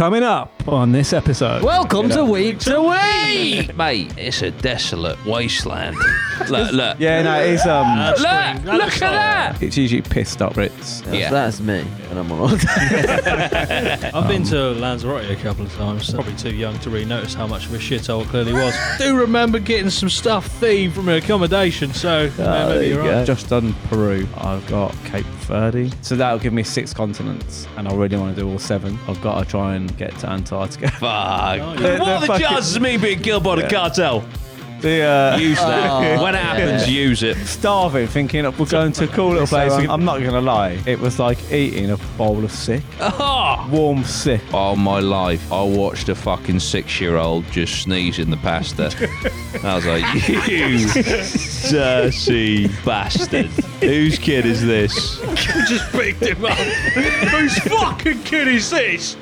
Coming up on this episode. Welcome to Week to Week! Mate, it's a desolate wasteland. Look. Yeah, no, it's Look at that! It's usually pissed up Ritz. Yeah. That's me, and I'm on holiday. I've been to Lanzarote a couple of times. Probably too young to really notice how much of a shithole it clearly was. Do remember getting some stuff thieved from an accommodation, so maybe you're right. Just done Peru. I've got Cape Verde. So that'll give me 6 continents, and I really want to do all 7. I've got to try and get to Antarctica. Fuck. yeah. What are the chances of me being killed by the cartel? Use that. When it happens, use it. Starving, thinking we're going to a cool little place. I'm not going to lie. It was like eating a bowl of sick. Warm sick. All my life, I watched a fucking 6-year-old just sneeze in the pasta. I was like, you dirty bastard. Whose kid is this? Just picked him up. Whose fucking kid is this?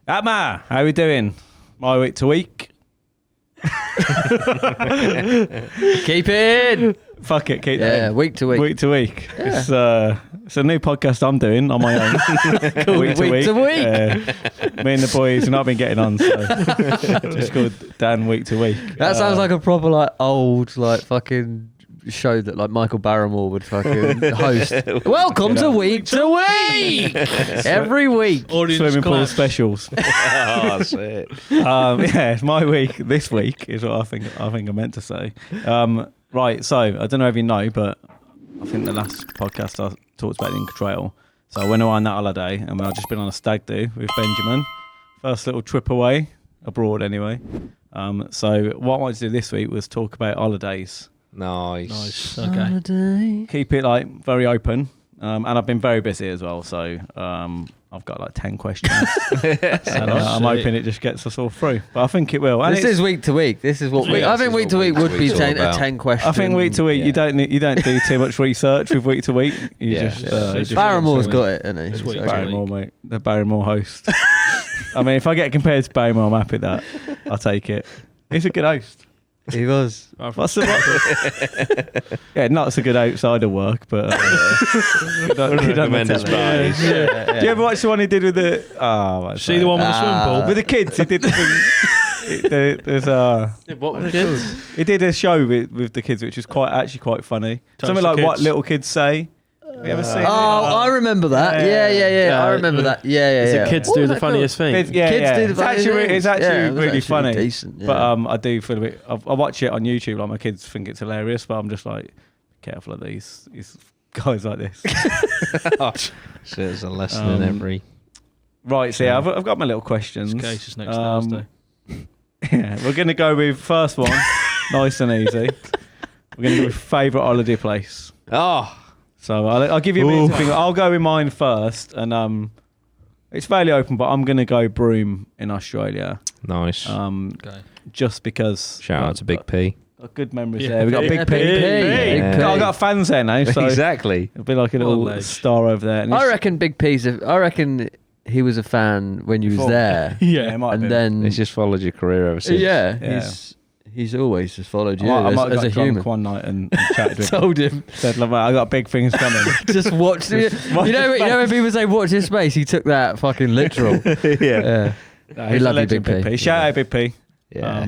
APMA, how we doing? My week to week. Keep it in. Fuck it, keep that Yeah, in. week to week. Week to week. Yeah. It's a new podcast I'm doing on my own. Week to week. Me and the boys have not been getting on, so just called Dan Week to Week. That sounds like a proper old fucking show that Michael Barrymore would fucking host. Welcome to Week to Week. Every week. Audience Swimming pool collapse. specials. Oh, that's it. Yeah, it's my week. This week is what I think I meant to say. Right, so I don't know if you know, but I think the last podcast I talked about the Inca Trail. So I went away on that holiday, and I've just been on a stag do with Benjamin. First little trip away, abroad anyway. So what I wanted to do this week was talk about holidays. Nice. Okay. Holiday. Keep it very open. And I've been very busy as well, so I've got 10 questions. And I'm hoping it just gets us all through. But I think it will. And This is week to week. This is what Yeah, I this think is week what to week week would to be week's all 10 about. 10 questions. I think week to week you don't do too much research with week to week. You Yeah. just Barrymore's got it, hasn't he? This week. So- Barrymore, mate. The Barrymore host. I mean, if I get compared to Barrymore, I'm happy with that. I'll take it. He's a good host. He was. What's the Yeah, not so good outside of work, but you don't recommend his parties. Do you ever watch the one he did with the? See the one with the swimming pool? with the kids? He did the thing. There's What were the kids? he did a show with the kids, which was quite funny. Toast Something the like what kids. little kids say. Have you ever seen it? Oh, I remember that. Yeah. I remember that. Yeah. The kids What do was the that funniest thing. Kids do the funniest things. It's actually Yeah, it was really actually funny. decent, yeah. But I do feel a bit. I watch it on YouTube. Like my kids think it's hilarious, but I'm just like, be careful of these guys like this. So there's a lesson in every. Right, so yeah, I've got my little questions. This case is next Thursday. Yeah, we're gonna go with first one, nice and easy. We're gonna go with favourite holiday place. Oh, So I'll give you a minute to think. I'll go with mine first, and it's fairly open, but I'm gonna go Broome in Australia. nice. Okay. Just because. Shout out to Big P. Got good memories Yeah, there. We got Big Big P. Big P. I've got fans there now, so Exactly. it'll be like a little ledge. star over there. And I reckon Big P's. I reckon he was a fan when you was Before. there, yeah, it might and be. then It's just followed your career ever since. yeah, he's always just followed you I might have as a got drunk human. one night and chatted with him. Told him, Said, "Look, mate, I got big things coming." just watch. You know when people say watch this space, he took that fucking literal. Yeah. No, We he's a love you, legend, Big P. Shout out Big P. Yeah.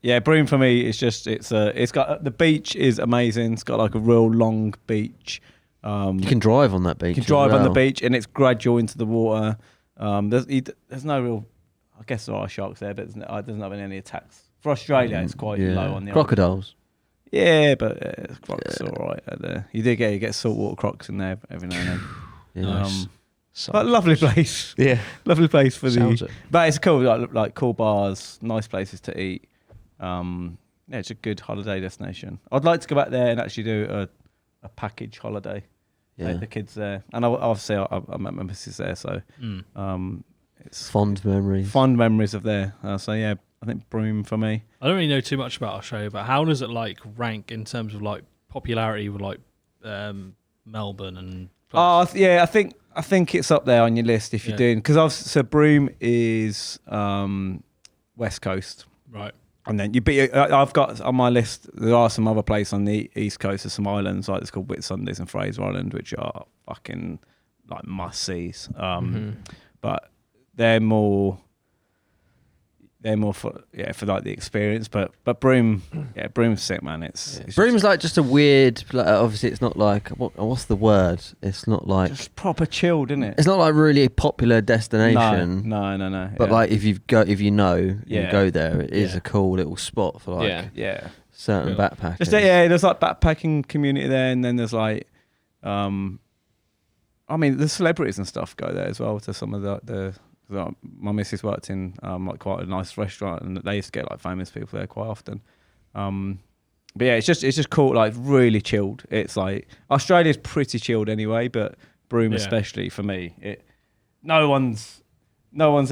Yeah, Broome for me is just it's got the beach is amazing. It's got like a real long beach. You can drive on that beach. You can drive on the beach and it's gradual into the water. There's no real, I guess there are sharks there, but there's not been any attacks. For Australia, it's quite low on the crocodiles. Yeah, but crocs are all right out there. You get saltwater crocs in there every now and then. Yeah. Nice. But lovely place. Yeah. Lovely place for Sounds the. it. But it's cool, like cool bars, nice places to eat. Yeah, it's a good holiday destination. I'd like to go back there and actually do a package holiday. Yeah. Take the kids there, and obviously I met my missus there, so it's Fond memories. fond memories of there. So yeah, I think Broome for me. I don't really know too much about Australia, but how does it like rank in terms of like popularity with like Melbourne and? Yeah, I think it's up there on your list if you're Yeah. doing, because so Broome is West Coast. Right. And then I've got on my list, there are some other places on the east coast of some islands, like it's called Whitsundays and Fraser Island, which are fucking like must sees. But they're more for like the experience. But Broome's sick, man. It's Broome's like just a weird. Like, obviously, it's not like what's the word? It's not like just proper chilled, isn't it? it's not like really a popular destination. No. But like if you go there, it is Yeah. a cool little spot for like yeah. certain Cool. backpackers. Just there's like backpacking community there, and then there's like, I mean, the celebrities and stuff go there as well to some of the my missus worked in like quite a nice restaurant, and they used to get like famous people there quite often. But yeah, it's just cool, like really chilled. It's like Australia's pretty chilled anyway, but Broome especially for me, no one's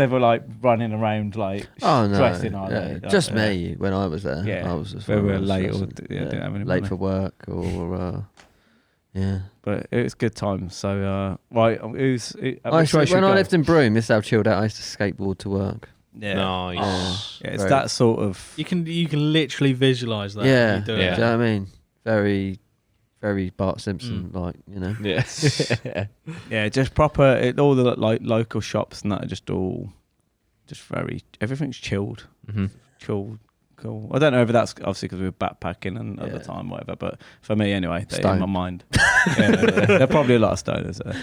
ever like running around like stressing, are they? Just me when I was there. Yeah, I was just we were late stressing. didn't have any late money. for work or yeah. But it was good times. So right, When I lived in Broome, this is how chilled out. I used to skateboard to work. yeah. Nice. Yeah, it's Very- that sort of. You can literally visualize that. Yeah. when you do Do it. you know what I mean? Very, very Bart Simpson, like, you know. Yeah. Yeah, just proper. All the like local shops and that are just all, just very. Everything's chilled, chilled, cool. I don't know if that's obviously because we were backpacking and at the time, whatever. But for me, anyway, they're in my mind. There are probably a lot of stoners there.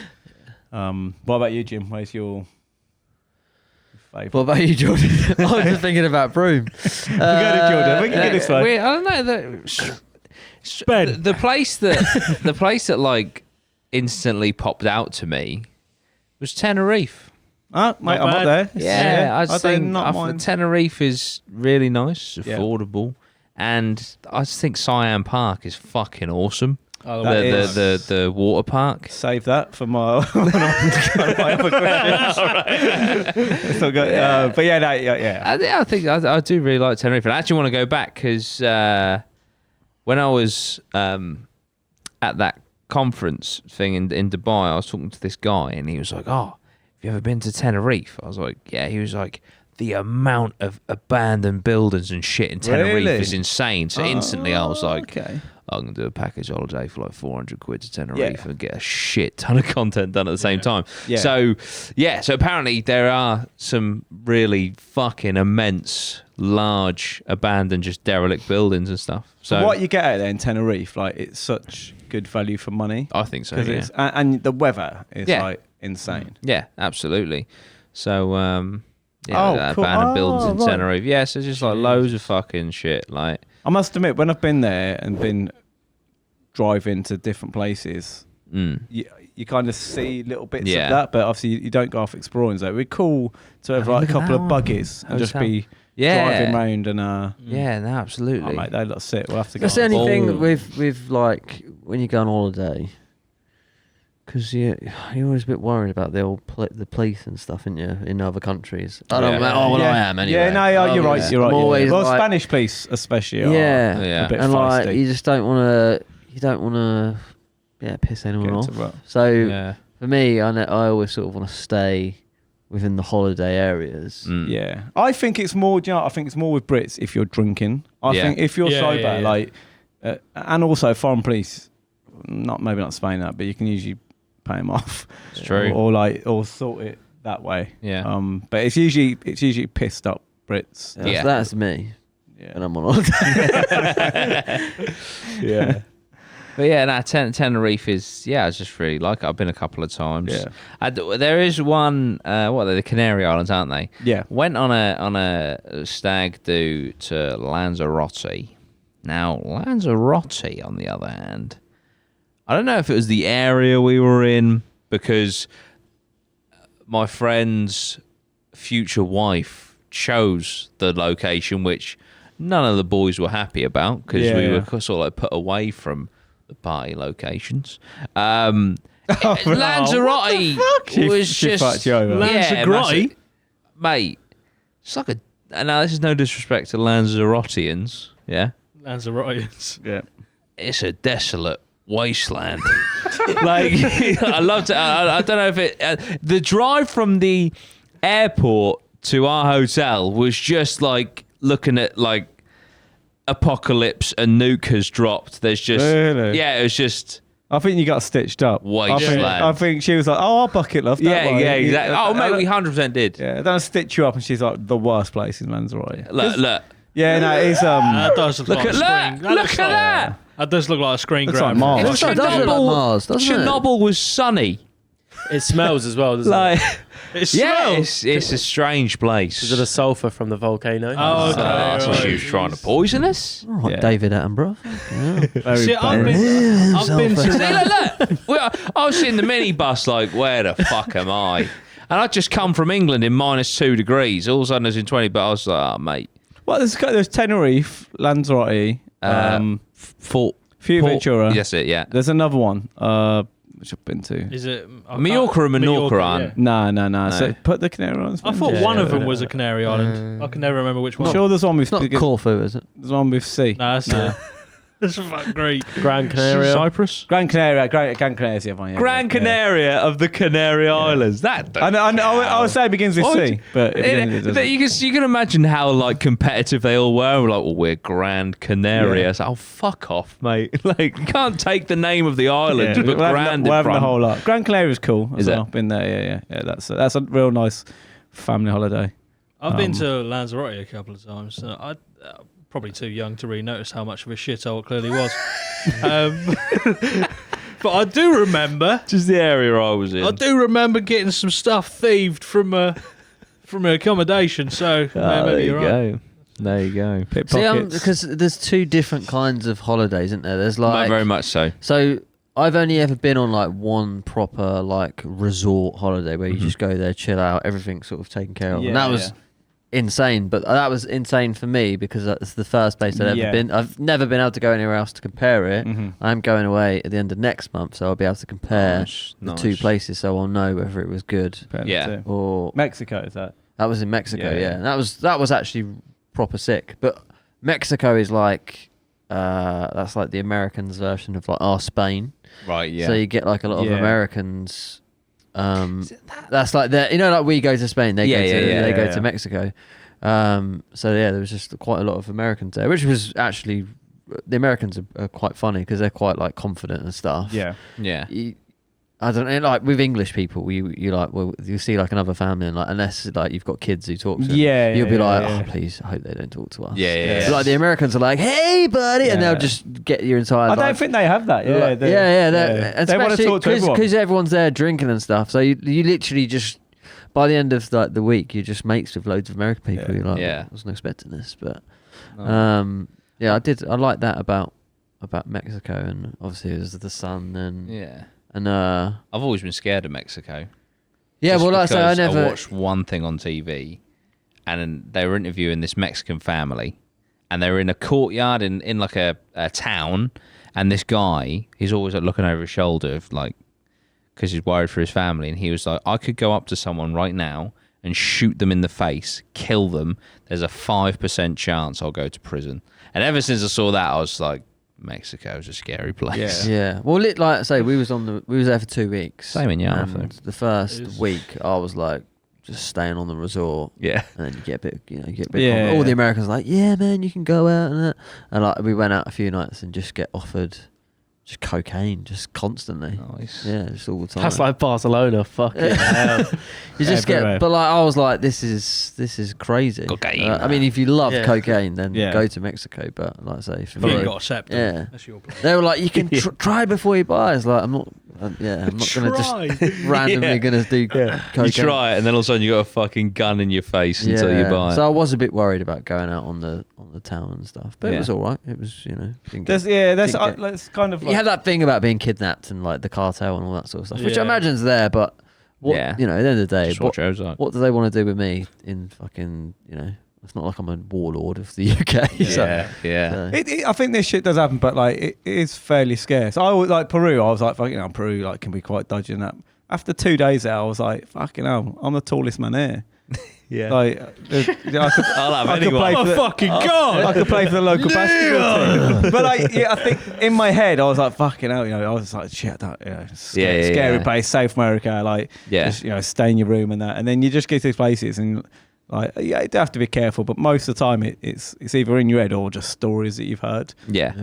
What about you, Jim? Where's your favourite? What about you, Jordan? I was just thinking about Broome. Go to Jordan. We can get this one. I don't know the place that like instantly popped out to me was Tenerife. Oh, mate, I'm bad. up there. Yeah, I do think not mind. Tenerife is really nice, Yeah. affordable, and I just think Siam Park is fucking awesome. Oh, That is- The water park. Save that for my my other question. So go, but yeah. I think I do really like Tenerife. And I actually want to go back because when I was at that conference thing in Dubai, I was talking to this guy, and he was like, "Oh, have you ever been to Tenerife?" I was like, "Yeah." He was like, "The amount of abandoned buildings and shit in Tenerife Really? is insane." So instantly, I was like, okay. I'm going to do a package holiday for like 400 quid to Tenerife and get a shit ton of content done at the same time. Yeah. So apparently there are some really fucking immense, large, abandoned, just derelict buildings and stuff. So What you get out there in Tenerife, like it's such good value for money. I think so, 'Cause yeah. it's, and the weather is like insane. Yeah, absolutely. So, Oh, abandoned cool. buildings in right. Tenerife. Yeah, so just like loads of fucking shit. Like, I must admit, when I've been there and been driving to different places, you kind of see little bits Yeah. of that, but obviously you don't go off exploring. So it'd be cool to have like a look at couple that of one. buggies and just Hotel. be yeah. driving round and Yeah, no, absolutely. oh mate, they look sick. We'll have to go. That's the only Oh. thing with like when you go on holiday, because you're always a bit worried about the police and stuff, aren't you, in other countries? I don't Yeah. know. Oh, well, I am anyway. Yeah, no, you're right. You're right. I'm always well, like- Spanish police especially. Yeah, Yeah. a bit and like feisty. you just don't want to. You don't want to, piss anyone Get off. into rut. So Yeah. for me, I always sort of want to stay within the holiday areas. Mm. Yeah, I think it's more. Do you know, I think it's more with Brits if you're drinking. I Yeah. think if you're Yeah, sober, yeah, yeah. like, and also foreign police, maybe not Spain that, but you can usually pay them off. It's true. or sort it that way. Yeah. But it's usually pissed up Brits. That's, Yeah. that's me Yeah. when I'm on holiday. Yeah. But yeah, no, Tenerife is, I just really like it. I've been a couple of times. Yeah. There is one, what are they, the Canary Islands, aren't they? Yeah. Went on a stag do to Lanzarote. Now, Lanzarote, on the other hand, I don't know if it was the area we were in, because my friend's future wife chose the location, which none of the boys were happy about, because we were sort of like put away from the party locations. Lanzarote She was just fucked you over. Lanzarote? mate, it's like a. And now this is no disrespect to Lanzaroteans, yeah. Lanzarote. Yeah. It's a desolate wasteland. Like I loved it. I don't know if it. The drive from the airport to our hotel was just like looking at like apocalypse. A nuke has dropped. There's just Really? yeah. It was just. I think you got stitched up. Wasteland. I think she was like, "Oh, I'll bucket love." Yeah, exactly. Oh, mate, we 100% did. Yeah, don't stitch you up, and she's like the worst place in Lanzarote. Look. Yeah, no, it's That does look like a screen. Look at that. That does look like a screen Looks grab. like Mars. It looks like, does look like Mars, doesn't it? Chernobyl was sunny. It smells as well, doesn't Like, it? yeah, it's a strange place. Is it the sulphur from the volcano? Oh, okay. So she was trying to poison us. All right, Yeah. David Attenborough. Yeah. very See, I've bad. been to See, look. I was in the minibus like, where the fuck am I? And I'd just come from England in -2 degrees. All of a sudden it's in 20, but I was like, oh, mate. Well, there's Tenerife, Lanzarote, Fort Fuerteventura. That's it, yeah. There's another one which I've been to. Is it Mallorca and Menorca aren't. No. So put the Canary Islands. I thought Yeah, one of them yeah. was a Canary Island. I can never remember which one. I'm sure there's one with It's not Corfu, is it? There's one with C. No, that's fucking great. Gran Canaria. Cyprus? Gran Canaria. Gran Canaria is the other one. Yeah, Gran yeah. Canaria of the Canary Islands. That I would say it begins with C, but it doesn't. you can imagine how like competitive they all were. We're like, well, we're Grand Canaria. Yeah. It's like, oh, fuck off, mate. Like, you can't take the name of the island, Yeah, but we're Grand having in the front. whole lot. Gran Canaria is cool as Is well. it? Been there, yeah. That's a real nice family holiday. I've been to Lanzarote a couple of times. I probably too young to really notice how much of a shithole it clearly was. But I do remember. Just the area I was in. I do remember getting some stuff thieved from an accommodation. So maybe you're right. There you go. Pickpockets. Because there's two different kinds of holidays, isn't there? There's like Very much so. So I've only ever been on like one proper like resort holiday where you just go there, chill out, everything's sort of taken care of. And that was insane, but that was insane for me because that's the first place I'd ever been. I've never been able to go anywhere else to compare it. I'm going away at the end of next month, so I'll be able to compare the two places, so I'll know whether it was good Yeah. or Mexico is that? that was in Mexico. Yeah. Yeah, and that was actually proper sick. But Mexico is like that's like the Americans' version of like our Spain. Right, yeah. So you get like a lot of Yeah. Americans. That's like that. You know, like we go to Spain, they go to yeah. Mexico. So yeah, there was just quite a lot of Americans there, which was actually the Americans are quite funny because they're quite like confident and stuff. Yeah. Yeah. I don't know, like with English people, you like, well, you see like another family, and like unless like you've got kids who talk to them, you'll be like, oh, please, I hope they don't talk to us. Yeah. Like the Americans are like, hey, buddy, and they'll just get your entire. I don't think they have that. Yeah, Like, They want to talk to everyone. because everyone's there drinking and stuff. So you literally just by the end of like the week, you're just mates with loads of American people. Yeah. You're like, Yeah. I wasn't expecting this, but yeah, I like that about Mexico, and obviously it was the sun and Yeah. and I've always been scared of Mexico. yeah. Just Well, like I say, I because never. watched one thing on TV, and then they were interviewing this Mexican family, and they were in a courtyard in like a town, and this guy, he's always like looking over his shoulder, like, because he's worried for his family, and he was like, I could go up to someone right now and shoot them in the face, kill them. There's a 5% chance I'll go to prison. And ever since I saw that, I was like, Mexico is a scary place. Yeah. Well, like I say, we was there for 2 weeks. Same in Yarra. And the first week, I was like just staying on the resort. Yeah. And then you get a bit, confident. Yeah. All the Americans are like, yeah, man, you can go out and that. And like we went out a few nights and just get offered just cocaine, just constantly. Nice. Yeah, just all the time. That's like Barcelona. Fucking hell. You just Everywhere. get, but like I was like, this is crazy. Cocaine. I mean, if you love Yeah. cocaine, then Yeah. go to Mexico. But like I say, for You me, ain't got a scepter. Yeah. That's your place. they were like, you can try before you buy. It's like I'm not going to just randomly Yeah. going to do cocaine. You try it, and then all of a sudden you got a fucking gun in your face until you buy it. So I was a bit worried about going out on the town and stuff, but Yeah. it was all right. It was, didn't get- That's didn't get- that's kind of you like had that thing about being kidnapped and like the cartel and all that sort of stuff, which I Yeah. imagine's there, but what, Yeah. at the end of the day, Just watch Ozark. what do they want to do with me in fucking, it's not like I'm a warlord of the UK. so- Yeah. so- I think this shit does happen, but like it is fairly scarce. I always like Peru. I was like, fucking hell, Peru like can be quite dodgy and that. After 2 days there, I was like, fucking hell, I'm the tallest man here. Yeah. Like, I'll have I could anyone. play for the, fucking God! I could play for the local basketball team. But like, yeah, I think in my head I was like, fucking hell, I was like, shit, that, scary place, South America, like, just, stay in your room and that. And then you just get to these places and like, yeah, you have to be careful. But most of the time, it's either in your head or just stories that you've heard. Yeah.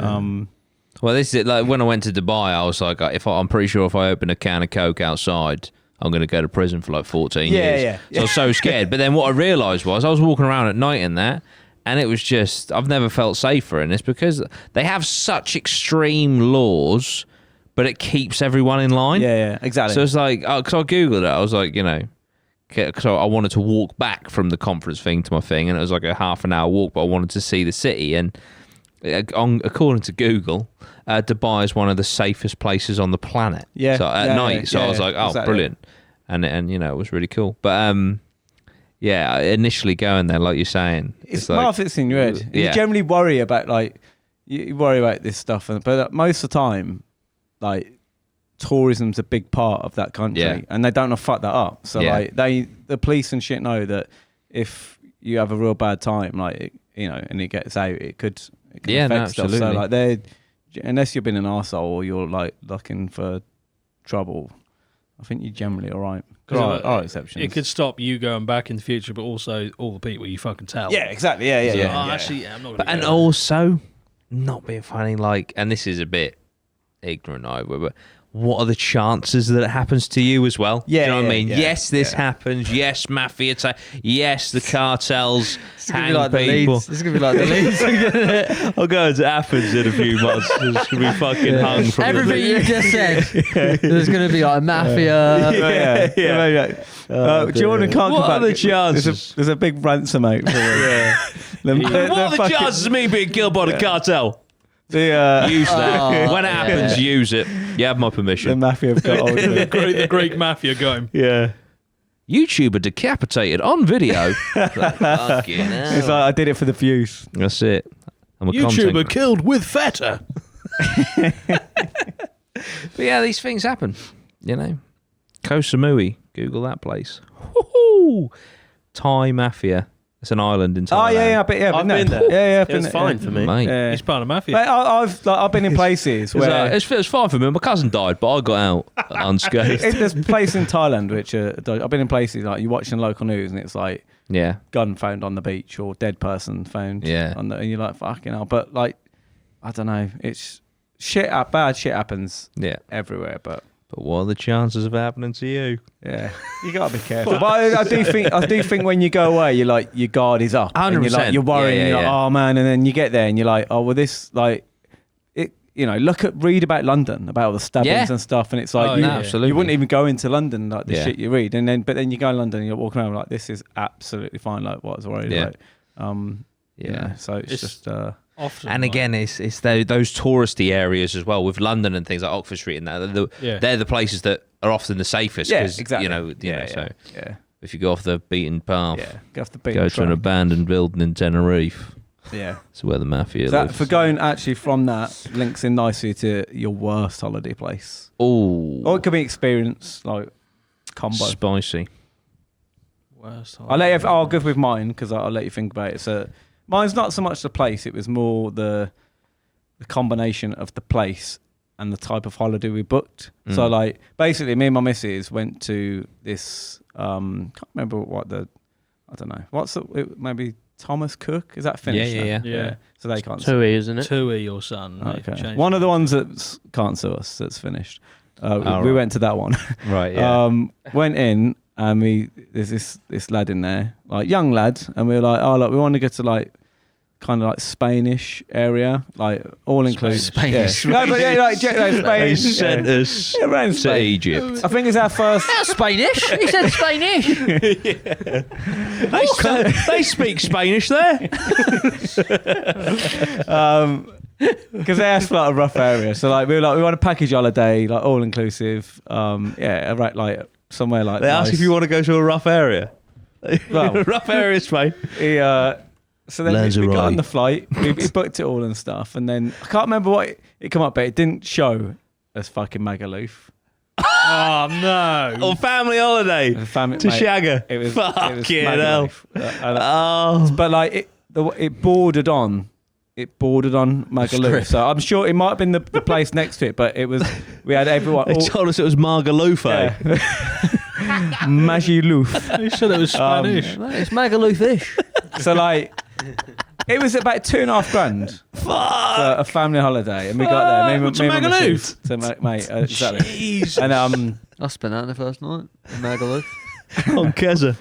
Well, this is like when I went to Dubai, I was like, I'm pretty sure if I open a can of Coke outside, I'm going to go to prison for like 14 years. Yeah. So I was so scared. But then what I realised was I was walking around at night in that, and it was just, I've never felt safer in this because they have such extreme laws, but it keeps everyone in line. Yeah, exactly. So it's like, because I Googled it, I was like, because I wanted to walk back from the conference thing to my thing, and it was like a half an hour walk, but I wanted to see the city. And according to Google, Dubai is one of the safest places on the planet. Yeah. So at night, so I was like, oh, exactly. brilliant, and it was really cool. But initially going there, like you're saying, it's like, half it's in your head. You generally worry about like you worry about this stuff, but most of the time, like tourism's a big part of that country, and they don't want to fuck that up. So like the police and shit know that if you have a real bad time, like and it gets out, it could affect stuff. So like unless you've been an arsehole or you're like looking for trouble, I think you're generally all right. There are exceptions. It could stop you going back in the future, but also all the people you fucking tell. Yeah, exactly. Yeah. Actually, I'm not gonna and also not being funny, like, and this is a bit ignorant, but what are the chances that it happens to you as well? Yeah, do you know what I mean? yeah, yes, this happens. Yes, mafia. Yes, the cartels hang like people. This is gonna be like the Leeds. I'll go into Athens in a few months. It's gonna be fucking hung from Everything you just said. There's gonna be like mafia. Do you want to conquer What are back? the chances? There's a big ransom out. For What are the chances of me being killed by the cartel? Use that. When it happens, use it. You have my permission. The mafia have got hold of it. the Greek mafia going. Yeah. YouTuber decapitated on video. Fucking hell. It's like, I did it for the views. That's it. I'm a YouTuber content. killed with feta. But yeah, these things happen. Koh Samui. Google that place. Woo-hoo! Thai mafia. It's an island in Thailand. Oh yeah, I've been there. Yeah, I've been It was there. fine for me. Mate. Yeah. He's part of mafia. Mate, I've been in places where It was fine for me. My cousin died, but I got out unscathed. there's a place in Thailand which I've been in places like you're watching local news and it's like Yeah. gun found on the beach or dead person found. Yeah. And you're like fucking hell. But like I don't know. It's bad shit happens Yeah. everywhere. But what are the chances of happening to you? yeah, you gotta be careful. But I do think when you go away, you're like your guard is up. And 100%. you're worrying. Yeah, you're like, oh man, and then you get there and you're like, oh well, this like it. Read about London, about all the stabbings and stuff, and it's like absolutely. you wouldn't even go into London like the Yeah. shit you read, but then you go to London and you're walking around like this is absolutely fine. Like what I was worried about. So it's just. Often, And again, it's those touristy areas as well with London and things like Oxford Street and that. They're the places that are often the safest. Yeah, 'cause, exactly. So if you go off the beaten path, go off the beaten go to an track. abandoned building in Tenerife. Yeah. It's where the mafia That, lives. for going actually from that links in nicely to your worst holiday place. Oh, Or it could be experience, like combo. spicy. I'll go with mine because I'll let you think about it. So mine's not so much the place; it was more the combination of the place and the type of holiday we booked. So like basically, me and my missus went to this. Can't remember I don't know. Maybe Thomas Cook? Is that finished? Yeah. now? Yeah. So they can't. Tui, isn't it? Tui, your son. Okay. One of the ones that can't sue us that's finished. We right. went to that one. Right. Yeah. Went in and there's this lad in there, like young lad, and we were like, oh look, we want to go to like kind of like Spanish area, like all inclusive. Spanish. Yeah. No, but yeah, like They Spain. sent us around to Spain. Egypt. I think it's our first. That's Spanish. He said Spanish. They speak Spanish there. Because they asked for like a rough area, so like we were like we want a package holiday, like all inclusive. Right, like somewhere like. They ask if you want to go to a rough area. Well, Rough area, Spain. So then we got on the flight, we booked it all and stuff, and then I can't remember what it came up, but it didn't show as fucking Magaluf. Oh no! Or family holiday to Shagger. It was fucking hell. But like it bordered on Magaluf. So I'm sure it might have been the place next to it, but it was. We had everyone. They told us it was Magaluf. Magaluf. They said it was Spanish. It's Magaluf-ish. So like, it was about $2,500 for a family holiday, and we got there. To Magaluf? So mate, exactly. Jesus. And I spent that in the first night in Magaluf. On Keza.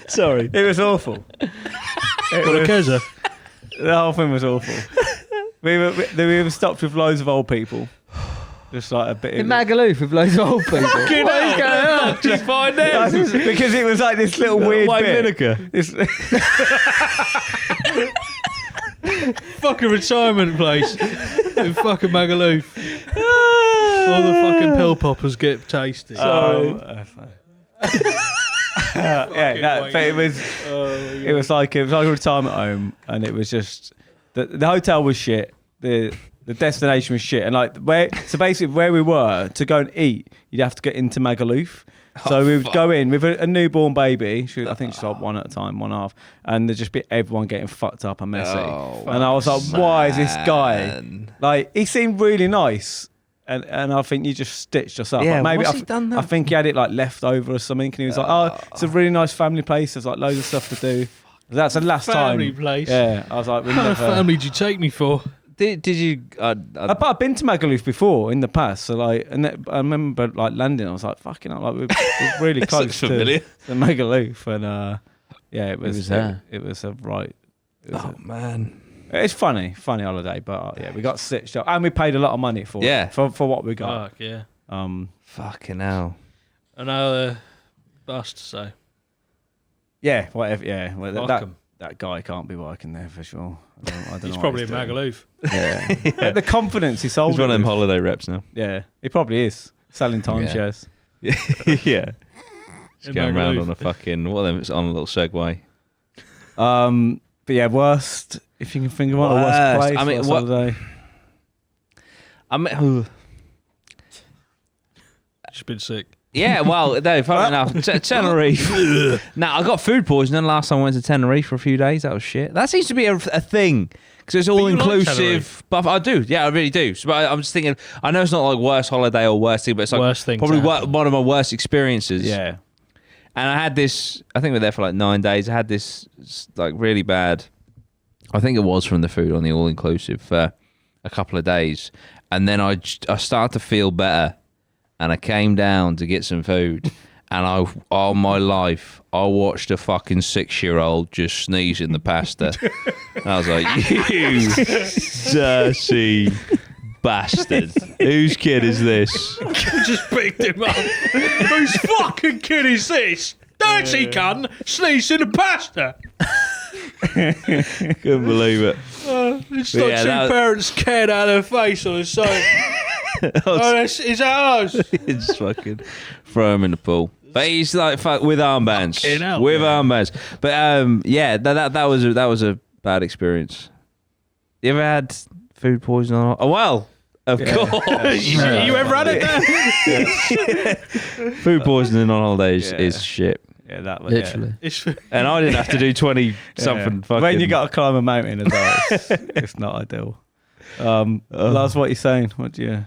Sorry. it was awful. Keza. The whole thing was awful. we were stopped with loads of old people. Just like a bit In Magaluf with loads of old people. What is going on? Did you find it? because it was like this little weird White bit. vinegar. This, Fucking retirement place in fucking Magaluf. All the fucking pill poppers get tasty. yeah, no, but it was like a retirement home, and it was just the hotel was shit. The destination was shit, and like basically where we were to go and eat, you'd have to get into Magaluf. So we would go in with a newborn baby. I think she's like one at a time, 1.5, and there'd just be everyone getting fucked up and messy. And I was like, why is this guy? Like, he seemed really nice. And I think you just stitched us up. Yeah, like maybe what's he done I think he had it like left over or something. And he was like, "Oh, it's a really nice family place. There's like loads of stuff to do." That's the last family time. place. Yeah, I was like, What kind of family did you take me for? Did you? But I've been to Magaluf before in the past, so like, and I remember like landing. I was like, "Fucking hell!" Like we're really close to Magaluf, and yeah, it was there. it was a right. Man. It's funny holiday, but yeah, we got stitched up, and we paid a lot of money for it, for what we got. Fuck yeah. Fucking hell. Another bust, so. Yeah, whatever. Yeah, well, Fuck 'em. that guy can't be working there for sure. I don't He's know probably what in Magaluf. Yeah. But the confidence he sold. He's one of them with. holiday reps now. Yeah, he probably is selling timeshares. Yeah. In Just going around Magaluf. on a fucking, what of them, it's on a little Segway. But yeah, worst, if you can think of one, the worst place. I mean, worst what- holiday. She's been sick. Yeah, well, no, funny enough, Tenerife. Now, I got food poisoning last time I went to Tenerife for a few days. That was shit. That seems to be a thing. Because it's all you like inclusive. Tenerife? But I do. Yeah, I really do. So, but I'm just thinking, I know it's not like worst holiday or worst thing, but it's like Worst thing to probably happen. one of my worst experiences. Yeah. And I had this, I think we were there for like 9 days. I had this like really bad, I think it was from the food on the all-inclusive for a couple of days. And then I started to feel better. And I came down to get some food. And all my life, I watched a fucking 6-year-old just sneeze in the pasta. And I was like, you dirty bastard. Whose kid is this? Just picked him up. Whose fucking kid is this? Dirty cunt sneezed in the pasta. Couldn't believe it. It's But like yeah, two that- parents scared out of their face on the side. Is that ours? Just fucking throw him in the pool. But he's like fuck with armbands. Fucking hell, With yeah. armbands. But yeah, that was a bad experience. You ever had food poisoning? Oh well, of course. You ever had it there? Food poisoning on holidays is shit. Yeah, that was Literally. It's And I didn't have to do 20 something fucking. When you got to climb a mountain as well, it's not ideal. Lars, what are you saying? What do you?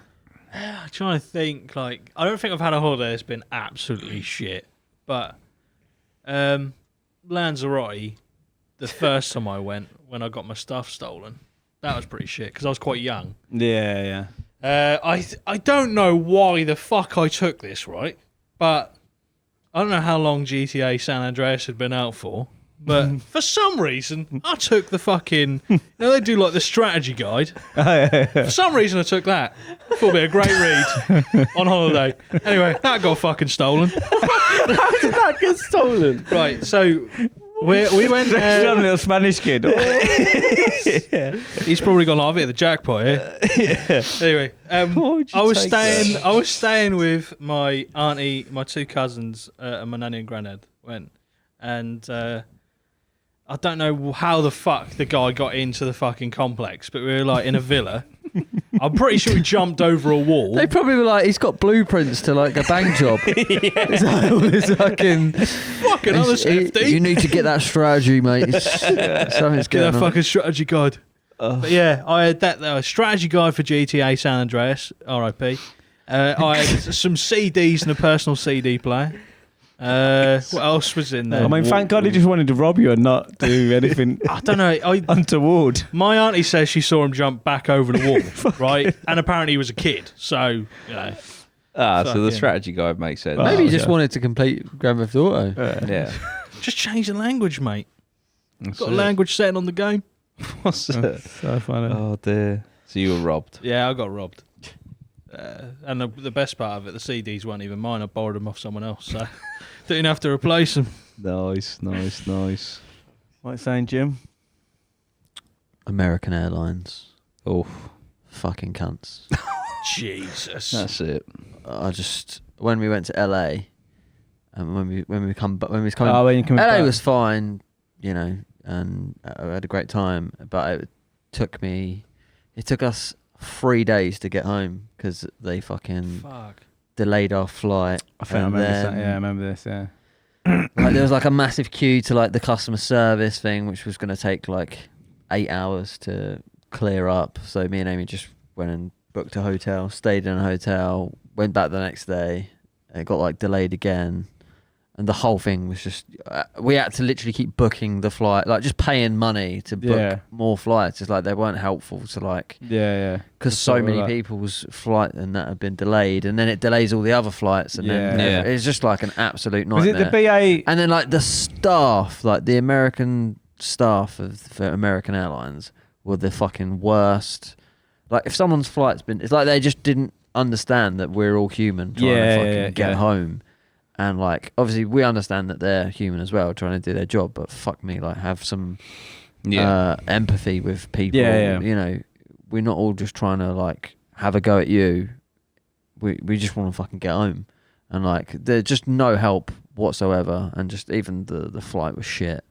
I'm trying to think. Like, I don't think I've had a holiday that's been absolutely shit. But Lanzarote, the first time I went, when I got my stuff stolen, that was pretty shit because I was quite young. Yeah. I don't know why the fuck I took this, right? But I don't know how long GTA San Andreas had been out for. But for some reason, I took the fucking... You know, they do like the strategy guide. For some reason, I took that. Thought it'd be a great read on holiday. Anyway, that got fucking stolen. How did that get stolen? Right, so we went... Some little Spanish kid. He's probably gone, I've hit the jackpot here. Anyway, I was staying with my auntie, my two cousins, and my nanny and granddad went. And I don't know how the fuck the guy got into the fucking complex, but we were like in a villa. I'm pretty sure he jumped over a wall. They probably were like, he's got blueprints to like a bank job. It's like all this fucking other safety. You need to get that strategy, mate. Something's Get going that on. fucking strategy guide. But yeah, I had that strategy guide for GTA San Andreas, RIP. I had some CDs and a personal CD player. What else was in there? I mean, thank God he just wanted to rob you and not do anything I don't know. untoward. My auntie says she saw him jump back over the wall, right? And apparently he was a kid, so you know. So the Fucking- strategy guide makes sense. Well, Maybe he just yeah. wanted to complete Grand Theft Auto. Yeah. Just change the language, mate. That's Got a it. language setting on the game. What's it? So funny. Oh dear. So you were robbed. Yeah, I got robbed. And the best part of it, the CDs weren't even mine. I borrowed them off someone else, so didn't have to replace them. Nice. What you saying, Jim? American Airlines. Oh, Fucking cunts. Jesus. that's it. I just when we went to LA, and when we was coming, Oh, when you come LA back. was fine, you know, and I had a great time. But it took us 3 days to get home because they fucking Fuck. delayed our flight. I think I and remember this. then, Yeah, I remember this. Yeah. like, there was like a massive queue to like the customer service thing, which was going to take like 8 hours to clear up. So me and Amy just went and booked a hotel, stayed in a hotel, went back the next day. It got like delayed again. And the whole thing was just, we had to literally keep booking the flight, like just paying money to book Yeah. more flights. It's like they weren't helpful to like, Yeah. because Just so sort of many like- people's flight and that have been delayed, and then it delays all the other flights, and then Yeah. Yeah. it's just like an absolute Was nightmare. it the BA? And then like the staff, like the American staff for American Airlines were the fucking worst. Like if someone's flight's been, it's like they just didn't understand that we're all human trying Yeah, to fucking yeah, get yeah. home. And like obviously we understand that they're human as well, trying to do their job, but fuck me, like have some empathy with people. Yeah. You know, we're not all just trying to like have a go at you. We just want to fucking get home. And like there's just no help whatsoever, and just even the flight was shit.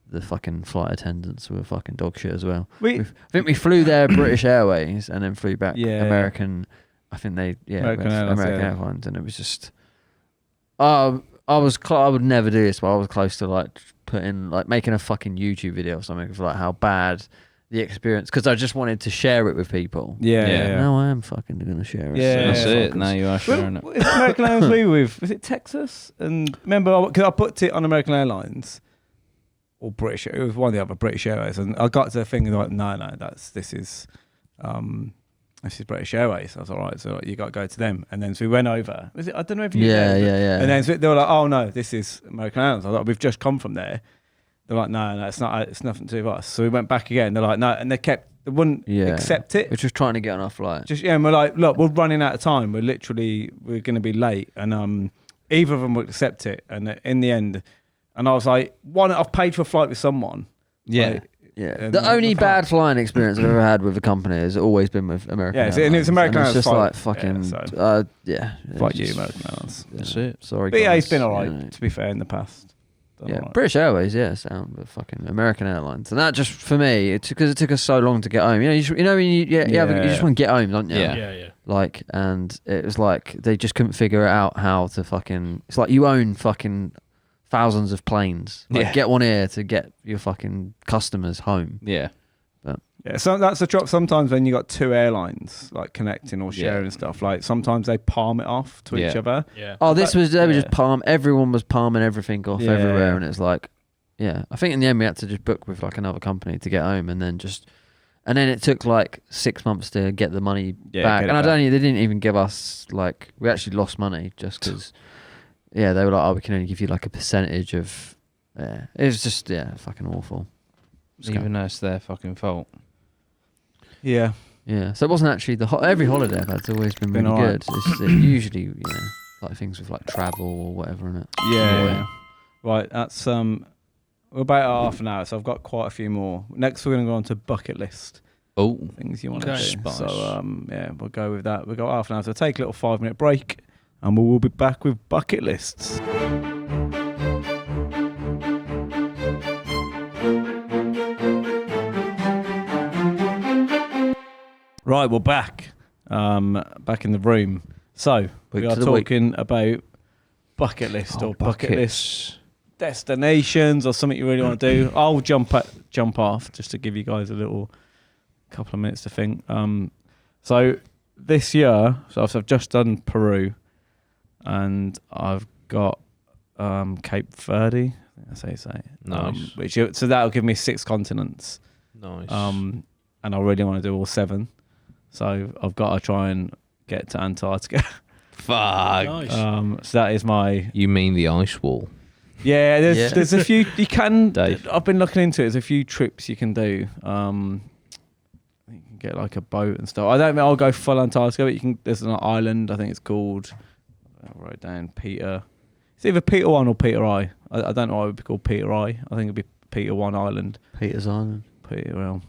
The fucking flight attendants were fucking dog shit as well. I think we flew there British Airways and then flew back Yeah. American. I think they American Airlines, American yeah. Airlines, and it was just. I would never do this, but I was close to like making a fucking YouTube video or something for like how bad the experience, because I just wanted to share it with people. Yeah. Now I am fucking gonna share it. Yeah, That's yeah. it. Now you are sharing it. Is it American Airlines we were with? Was it Texas? And remember, because I booked it on American Airlines or British. It was one of the other British Airways, and I got to the thing and like, no, this is British Airways. I was all right, so you got to go to them. And then so we went over. Was it? I don't know if you. Yeah. And then so they were like, oh no, this is American Airlines. I was like, we've just come from there. They're like, no, it's not. It's nothing to do with us. So we went back again. They're like, no, and they wouldn't accept it. We're just trying to get on our flight. And we're like, look, we're running out of time. We're going to be late, and either of them would accept it. And in the end, and I was like, I've paid for a flight with someone. Yeah. Like, Yeah, and the only I can't- bad flying experience I've ever had with a company has always been with American Yeah, Airlines. and it's American and it's just Airlines like flight. fucking, Yeah, it's Fuck you, just- American Airlines. That's it. Sorry, BA's guys, been all right, you know. to be fair, in the past. Done Yeah, all right. British Airways, yeah, sound, but fucking American Airlines, and that just for me, because it took us so long to get home. You know, when you just want to get home, don't you? Yeah. Yeah. Like, and it was like they just couldn't figure out how to fucking. It's like you own fucking thousands of planes. Like, Yeah. get one here to get your fucking customers home. Yeah. Yeah, so that's the drop. Sometimes when you got two airlines like connecting or Yeah. sharing stuff, like sometimes they palm it off to each Yeah. other. Yeah. Oh, this was they were just yeah. everyone was palming everything off Yeah. everywhere, and it's like, yeah. I think in the end we had to just book with like another company to get home, and then it took like 6 months to get the money Yeah, back, get it and back. they didn't even give us like, we actually lost money just because, yeah, they were like, oh, we can only give you like a percentage of, yeah, it was just fucking awful. Even though it's their fucking fault. Yeah. Yeah, so it wasn't actually every holiday I've had's always been Been really alright. good. It's usually, you know, like things with like travel or whatever in it. Yeah. Right, that's we're about at half an hour, so I've got quite a few more. Next, we're going to go on to bucket list Oh. things you want Okay. to do. Spice. So we'll go with that. We've got half an hour, so take a little 5-minute break, and we'll be back with bucket lists. Right, we're back. Back in the room. So we Week are to the week. talking about bucket list or bucket list buckets. destinations or something you really want to do. I'll jump off just to give you guys a little couple of minutes to think. So this year, I've just done Peru, and I've got Cape Verde. I think that's how you say it. Nice. So that'll give me 6 continents. Nice. And I really want to do all 7. So I've got to try and get to Antarctica. Fuck. Nice. So that is my You mean the ice wall? There's a few you can. Dave. I've been looking into it. There's a few trips you can do. You can get like a boat and stuff. I don't think I'll go full Antarctica, but you can. There's an island. I think it's called. I wrote down Peter. It's either Peter 1 or Peter I. I don't know why it would be called Peter I. I think it'd be Peter 1 Island. Peter's Island. Peter well.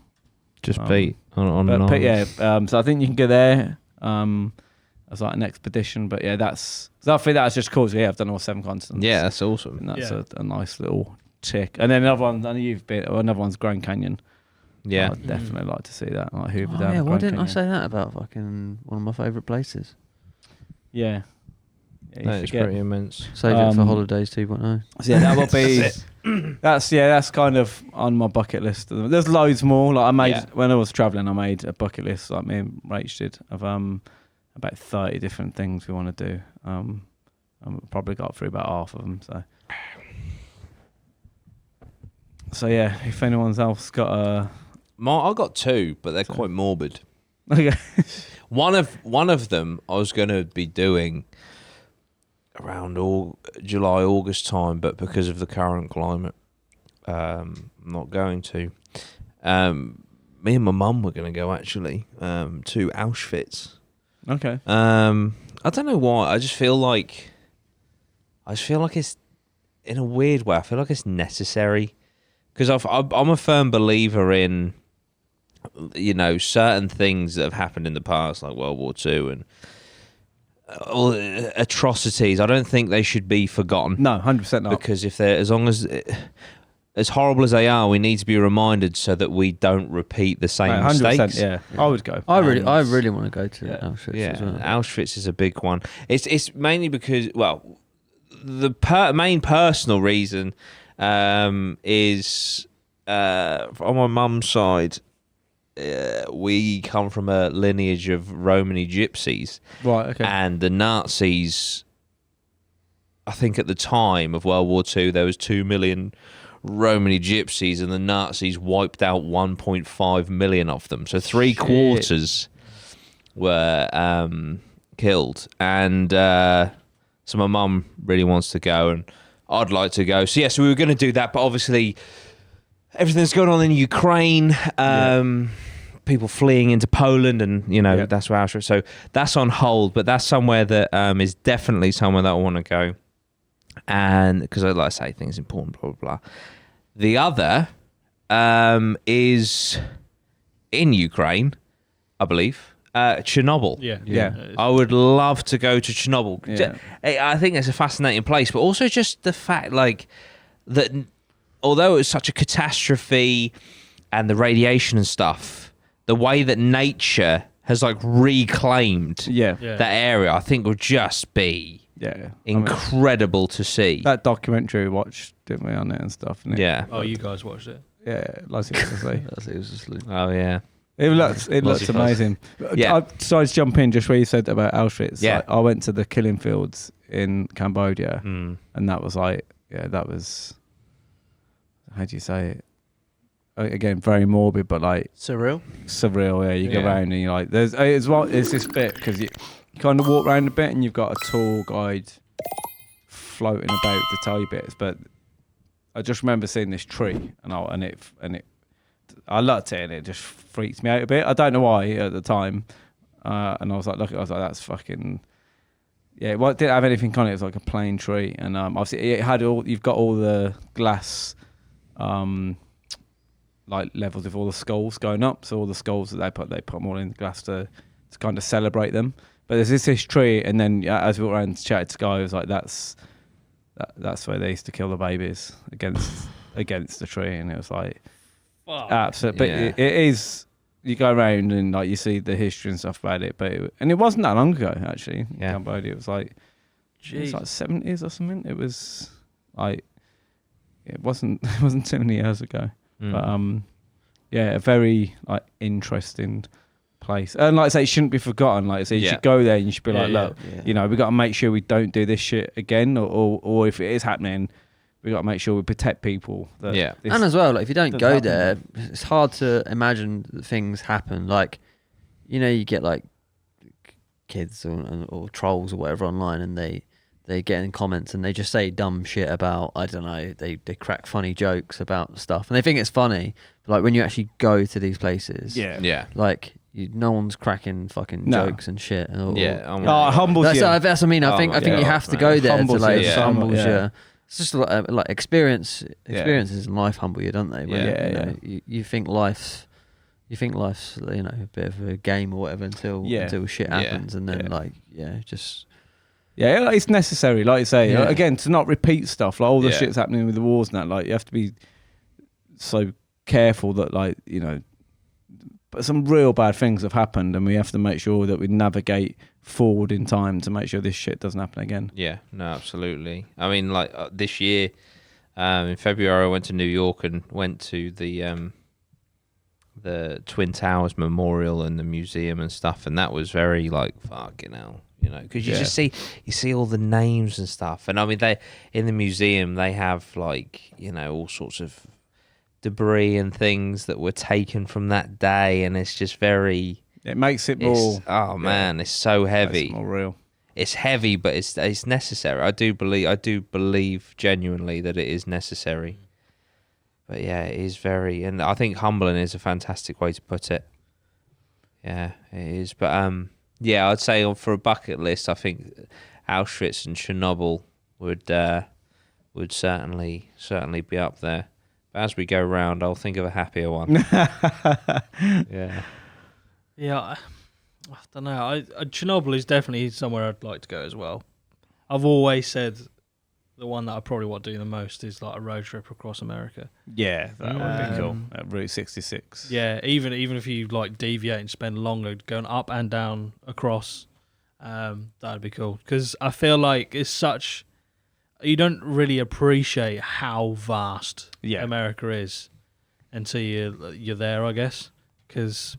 Just Pete on But an island. so I think you can go there as like an expedition. But yeah, so I think that's just cool. So yeah, I've done all 7 continents. Yeah, that's awesome. And that's Yeah. a nice little tick. And then another one, I know you've been. Another one's Grand Canyon. Yeah. I'd definitely like to see that. Like Hoover Oh, Dam. yeah, why Grand didn't I Canyon. say that about fucking one of my favourite places? Yeah. You That is forget. pretty immense. Save it for Um, holidays 2.0. So yeah, that will be. That's kind of on my bucket list. There's loads more. Like I made when I was traveling, I made a bucket list like me and Rach did of about 30 different things we want to do. I probably got through about half of them. So yeah, if anyone's else got a I got 2, but they're quite morbid. okay. One of them I was going to be doing around July, August time, but because of the current climate, I'm not going to. Me and my mum were going to go actually to Auschwitz. Okay. I don't know why. I just feel like it's in a weird way. I feel like it's necessary because I'm a firm believer in certain things that have happened in the past, like World War II and all atrocities. I don't think they should be forgotten. No, 100% not. Because if they're as horrible as they are, we need to be reminded so that we don't repeat the same 100%. mistakes. Yeah, I would go. I really want to go to Auschwitz Yeah, as well. Auschwitz is a big one. It's mainly because, well, the main personal reason is on my mum's side, we come from a lineage of Romani gypsies. Right. Okay. And the Nazis, I think at the time of World War II, there was 2 million Romani gypsies, and the Nazis wiped out 1.5 million of them. So 3/4 were killed. And so my mum really wants to go, and I'd like to go. So so we were going to do that, but obviously everything's going on in Ukraine. People fleeing into Poland, and that's where Auschwitz. So that's on hold, but that's somewhere that is definitely somewhere that I want to go. And because I like to say things important, blah blah blah. The other is in Ukraine, I believe, Chernobyl. Yeah. I would love to go to Chernobyl. Yeah. I think it's a fascinating place, but also just the fact that although it was such a catastrophe and the radiation and stuff, the way that nature has reclaimed that area, I think would just be incredible to see. That documentary we watched, didn't we, on it and stuff? And Oh, you guys watched it? Yeah, like it was like. It was asleep. Oh yeah. It looks amazing. Yeah. I decided to jump in just where you said about Auschwitz. Yeah. I went to the killing fields in Cambodia, Mm. and that was that was, how do you say it? Again, very morbid, but Surreal. surreal. Yeah, you go Yeah. around and you're there's this bit because you kind of walk around a bit and you've got a tour guide floating about to tell you bits. But I just remember seeing this tree and I looked at it and it just freaked me out a bit. I don't know why at the time, and I was like, that's fucking. Yeah, well, it didn't have anything on it. It was like a plain tree, and obviously it had you've got all the glass, levels of all the skulls going up. So all the skulls that they put them all in the glass to kind of celebrate them. But there's this tree, and then as we went around and chatted to Guy, it was like that's where they used to kill the babies against the tree, and it was like Fuck. absolutely. But Yeah. it is you go around and like you see the history and stuff about it, but it wasn't that long ago actually. In Yeah. Cambodia, it was like 70s or something. It was like it wasn't too many years ago, but yeah, a very like interesting place. And like I say, it shouldn't be forgotten. Like I say, you should go there and you should be like, look, you know, we got to make sure we don't do this shit again, or if it is happening, we got to make sure we protect people. That this and as well, like if you don't doesn't go happen. there, it's hard to imagine that things happen. Like, you know, you get like kids or trolls or whatever online, and they get in comments and they just say dumb shit about, I don't know, they crack funny jokes about stuff and they think it's funny. But like when you actually go to these places, like no one's cracking fucking jokes and shit. Or, it humbles you. That's what I mean. I think you have to go there Humbles to like you. humbles Yeah. you. It's just like experiences in life humble you, don't they? When, you think life's you know a bit of a game or whatever until shit happens, and then just. Yeah, like, it's necessary, like you say. Yeah. Again, to not repeat stuff, like all the shit's happening with the wars and that, like you have to be so careful that, like, you know, but some real bad things have happened and we have to make sure that we navigate forward in time to make sure this shit doesn't happen again. Yeah, no, absolutely. I mean, like this year, in February, I went to New York and went to the Twin Towers Memorial and the museum and stuff, and that was very like fucking hell. You know, because you just see all the names and stuff, and I mean they in the museum they have like, you know, all sorts of debris and things that were taken from that day, and it's just very. It makes it more. Man, it's so heavy. It's more real. It's heavy, but it's necessary. I do believe genuinely that it is necessary. But yeah, it is very, and I think humbling is a fantastic way to put it. Yeah, it is, but yeah, I'd say for a bucket list, I think Auschwitz and Chernobyl would certainly be up there. But as we go round, I'll think of a happier one. Yeah. Yeah, I don't know. Chernobyl is definitely somewhere I'd like to go as well. I've always said the one that I probably want to do the most is like a road trip across America. Yeah, that would be cool. At Route 66. Yeah, even if you like deviate and spend longer going up and down across, that'd be cool. Because I feel like it's such, you don't really appreciate how vast America is until you're there, I guess. Because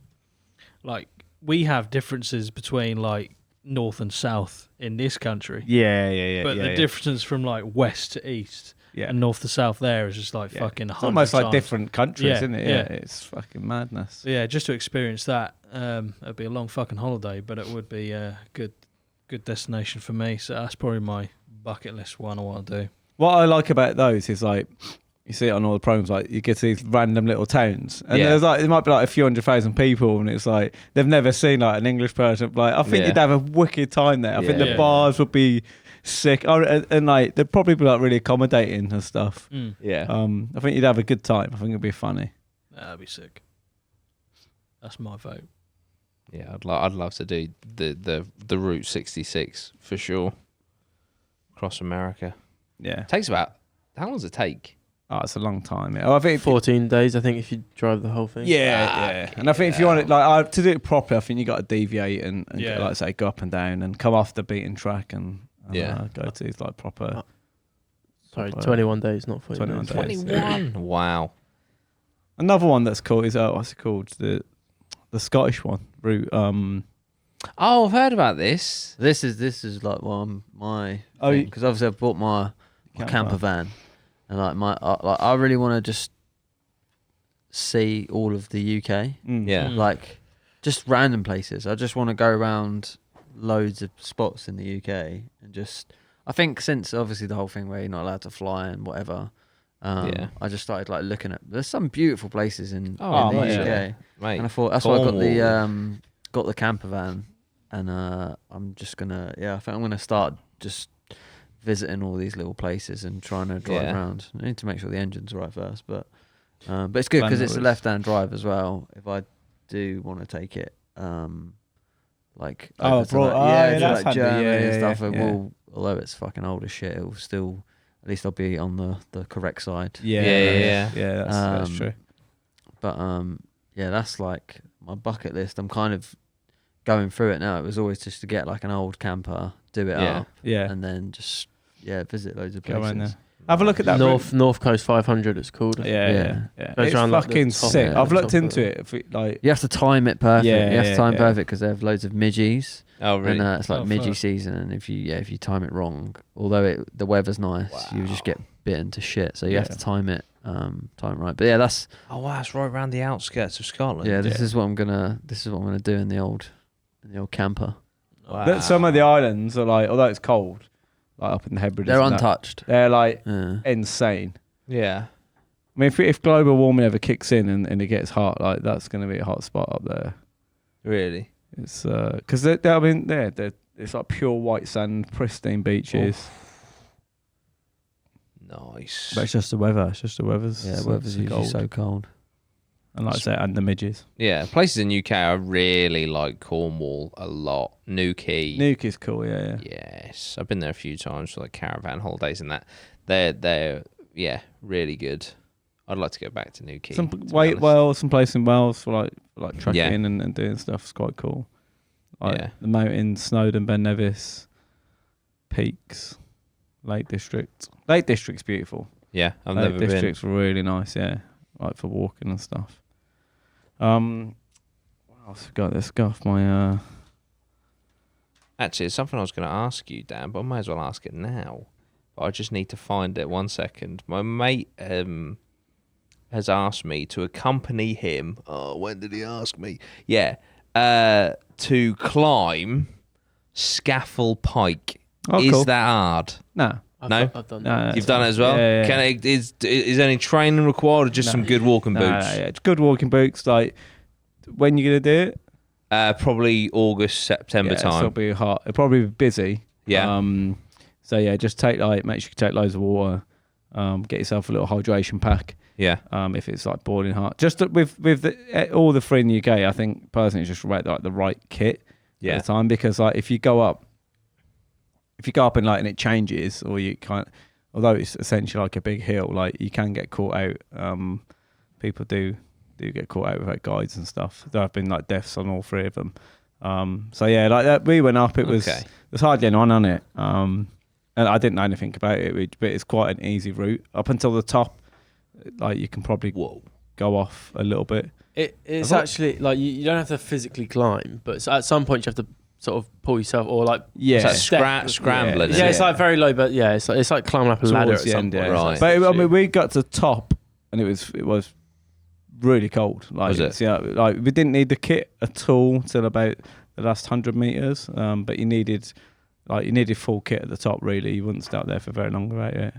like we have differences between like north and south in this country. Yeah. But the difference from like west to east and north to south there is just like fucking 100 It's almost like times. different countries, isn't it? Yeah. It's fucking madness. Yeah, just to experience that, it'd be a long fucking holiday, but it would be a good destination for me. So that's probably my bucket list one I want to do. What I like about those is like, you see it on all the programs, like you get to these random little towns, and there's like there might be like a few 100,000 people, and it's like they've never seen like an English person. Like I think you'd have a wicked time there. I think the bars would be sick, and like they'd probably be like really accommodating and stuff. Yeah. I think you'd have a good time. I think it'd be funny. That'd be sick. That's my vote. Yeah, I'd love to do the Route 66 for sure. Across America. Yeah. Takes about, how long does it take? Oh, it's a long time. Yeah. I think 14 days, I think, if you drive the whole thing. Yeah. And I think if you want it, like to do it properly, I think you got to deviate and like I say, go up and down and come off the beaten track and go to these like proper. Sorry, 21 days, not 21 14 days. days. 21. Wow. Another one that's cool is what's it called? The Scottish one route. Oh, I've heard about this. This is like one my Oh, because obviously I've bought my camper van, and like I really want to just see all of the UK. Yeah. Like just random places. I just want to go around loads of spots in the UK and just. I think since obviously the whole thing where you're not allowed to fly and whatever, I just started like looking at. There's some beautiful places in the UK, Mate, and I thought that's why I got the camper van, and I'm just gonna I think I'm gonna start just visiting all these little places and trying to drive around. I need to make sure the engine's right first, but it's good because it's a left-hand drive as well. If I do want to take it, like that's like handy. Germany and Yeah, stuff, it yeah. will. Although it's fucking old as shit, it will still. At least I'll be on the correct side. Yeah, that's true. But that's like my bucket list. I'm kind of going through it now. It was always just to get like an old camper, do it up, and then just visit loads of Go around places. there. Have a look at that. North Coast 500. It's called. Yeah. Goes It's around, like, the fucking top, sick. I've the looked top into of it. If it, like, You have to time it perfect. Yeah, you have to time yeah. perfect because they have loads of midgies. Oh, really? And it's like Oh, midgie fuck. season, and if you time it wrong, although the weather's nice, you just get bitten to shit. So you have to time it right. But yeah, that's Oh, wow, it's right around the outskirts of Scotland. this is what I'm gonna do in the old camper. Wow. Some of the islands are like, although it's cold, like up in the Hebrides, They're and that, untouched. they're like Yeah. insane. Yeah. I mean, if global warming ever kicks in and it gets hot, like that's going to be a hot spot up there. Really? It's because it's like pure white sand, pristine beaches. Nice. But it's just the weather. It's just the weather's. Yeah, the weather's usually so cold. And like I say, and the midges. Yeah, places in UK I really like Cornwall a lot. Newquay. Nuke is cool. Yeah. Yes, I've been there a few times for like caravan holidays and that. They're really good. I'd like to go back to Newquay. Some place in Wales for like trekking Yeah. and doing stuff. It's quite cool. Like Yeah. the mountains, Snowdon, Ben Nevis, Peaks, Lake District. Lake District's beautiful. Yeah, I've Lake never been. District's really nice. Yeah, like for walking and stuff. What else we got? Let's go off my. Actually, it's something I was going to ask you, Dan, but I might as well ask it now. But I just need to find it. 1 second. My mate has asked me to accompany him. Oh, when did he ask me? Yeah, to climb Scaffold Pike. Oh, Is cool. that hard? No. No? I've done No, that. that's You've done it as well? Yeah, yeah. Is any training required or just No. some good walking No, boots? yeah, it's good walking boots. Like, when you gonna do it? Probably August, September It'll time. be hot. It'll probably be busy. Yeah. So yeah, just make sure you take loads of water. Get yourself a little hydration pack. Yeah. If it's like boiling hot. Just with all the free in the UK, I think personally it's just the right kit Yeah. at the time, because like if you go up and like and it changes, or you can't, although it's essentially like a big hill, like you can get caught out. People do get caught out without guides and stuff. There have been like deaths on all three of them. So yeah, like that, we went up. It was there's hardly anyone on it. And I didn't know anything about it, but it's quite an easy route up until the top. Like you can probably go off a little bit. It's actually like you don't have to physically climb, but at some point you have to sort of pull yourself or like Yeah, It's like scrambling. yeah, it's Yeah. like very low, but yeah, it's like climbing up a ladder at Towards the some end, point. yeah. Right. But I mean, we got to the top, and it was really cold. Like, Was it? Yeah, like we didn't need the kit at all till about the last 100 meters. But you needed full kit at the top. Really, you wouldn't start there for very long without it.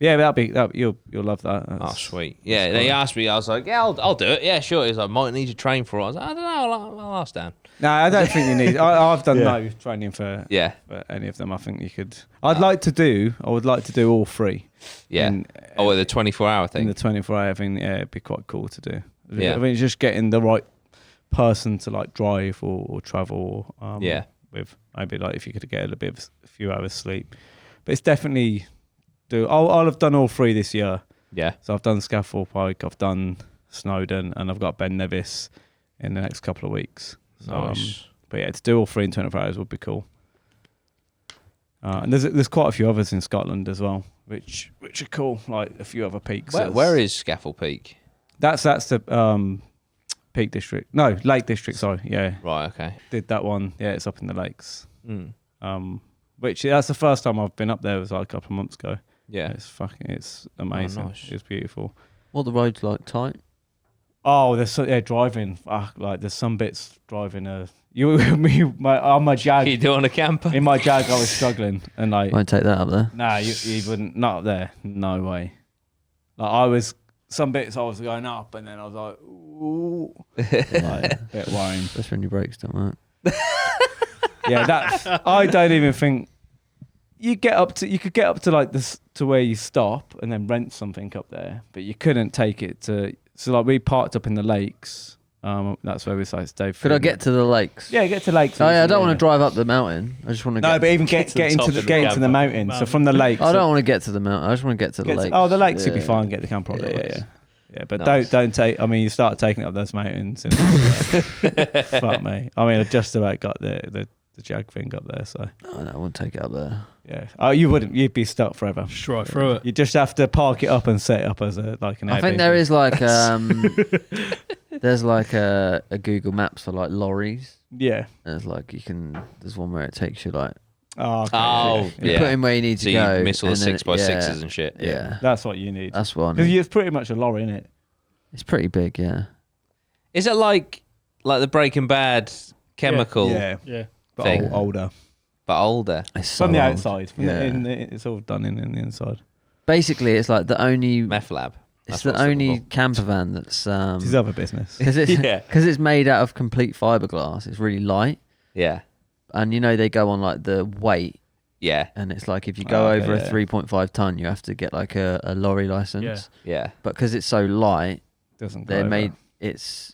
Yeah, you'll love that. Oh, sweet. Yeah, they asked me. I was like, yeah, I'll do it. Yeah, sure. He's like, might need to train for it. I was like, I don't know. I'll ask Dan. No, I don't think you need. I've done no training for any of them. I think you could. I would like to do all three. Yeah. The 24-hour In thing. the 24-hour thing, yeah, it'd be quite cool to do. Yeah. I mean, it's just getting the right person to like drive or travel. With maybe like if you could get a few hours sleep, but it's definitely I'll have done all three this year. Yeah. So I've done Scaffold Pike, I've done Snowdon, and I've got Ben Nevis in the next couple of weeks. So, Nice. but yeah, to do all three in 24 hours would be cool. And there's quite a few others in Scotland as well, which are cool. Like a few other peaks. Where is Scaffold Peak? That's the Peak District. No, Lake District. Sorry. Yeah, Right. Okay. did that one. Yeah, it's up in the lakes. Mm. Which that's the first time I've been up there. It was like a couple of months ago. Yeah. It's amazing. nice. It's beautiful. What the roads like? Tight? Oh, driving. Like there's some bits driving. On my Jag. You do on a camper? In my Jag, I was struggling, and like, Won't take that up there. nah, you wouldn't. Not up there. No way. Like some bits I was going up, and then I was like, ooh, like a bit worrying. That's when your brakes don't work. Yeah, I don't even think you could get up to like this to where you stop and then rent something up there, but you couldn't take it to. So like we parked up in the lakes. That's where we decided to stay. Could I get to the lakes? Yeah, get to lakes. Oh yeah, I don't want to drive up the mountain. I just want to. No, get but even get into the mountain. So from the lakes. I don't want to get to the mountain. I just want to get to the lakes. The lakes would be Yeah. fine. Get the camper up there. Yeah. Yeah, but Nice. don't take. I mean, you start taking up those mountains, and fuck me. I mean, I just about got the jag thing up there. So Oh, no, I wouldn't take it up there. yeah. Oh, you wouldn't. You'd be stuck forever. Just right through it. You just have to park it up and set it up as an I think Airbnb. there is like there's like a Google Maps for like lorries. Yeah. There's like there's one where it takes you like Oh, okay. Oh, you yeah. put in where you need So to go. you miss all the and then 6x6s and shit. Yeah, That's what you need. that's one. Because it's pretty much a lorry, isn't it? It's pretty big, yeah. Is it like the Breaking Bad chemical, Yeah. Yeah. But Thing. older. but older? It's so From the old. outside. From it's all done in the inside. Basically, it's like the only Meth lab. it's That's the what it's only looking camper van that's It's his other business. because it's Yeah. because it's made out of complete fiberglass. It's really light, Yeah. and they go on like the weight, Yeah. and it's like if you go Oh, okay, over yeah. a 3.5 ton, you have to get like a lorry license. Yeah. Yeah. But because it's so light, Doesn't go they're over. made. It's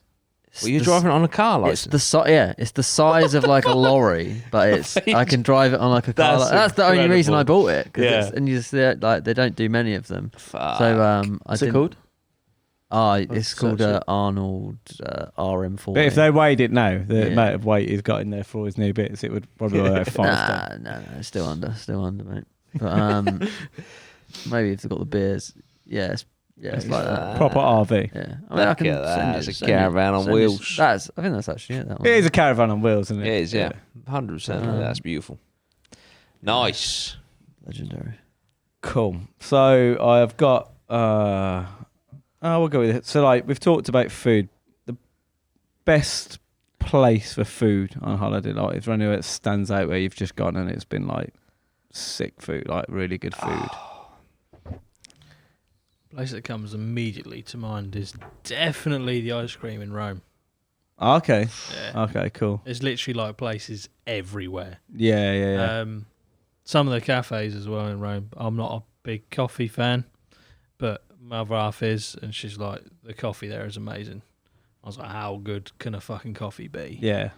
Well, you're the- driving on a car It's license. it's the size of like a lorry, but I can drive it on like a car. That's That's the only reason I incredible. bought it. 'Cause Yeah. and you just like they don't do many of them. Fuck. So I What's it didn't- called? It's called search it. Arnold RM40. But if they weighed it now, the Yeah. amount of weight he's got in there for all his new bits, it would probably weigh 5 ton. no, still under, mate. But maybe if they've got the beers, it's like that. Proper RV. Yeah, I Look at that, it's a caravan on wheels. I think that's actually it. That one. It is a caravan on wheels, isn't it? It is, yeah. 100%. That's beautiful. Nice. Legendary. Cool. So I've got. We'll go with it. So like we've talked about food. The best place for food on holiday, like, is there anywhere that stands out where you've just gone and it's been like sick food, like really good food? Place that comes immediately to mind is definitely the ice cream in Rome. Okay. Yeah. Okay. Cool. There's literally like places everywhere. Yeah. Some of the cafes as well in Rome. I'm not a big coffee fan, but my other half is, and she's like, the coffee there is amazing. I was like, how good can a fucking coffee be? Yeah.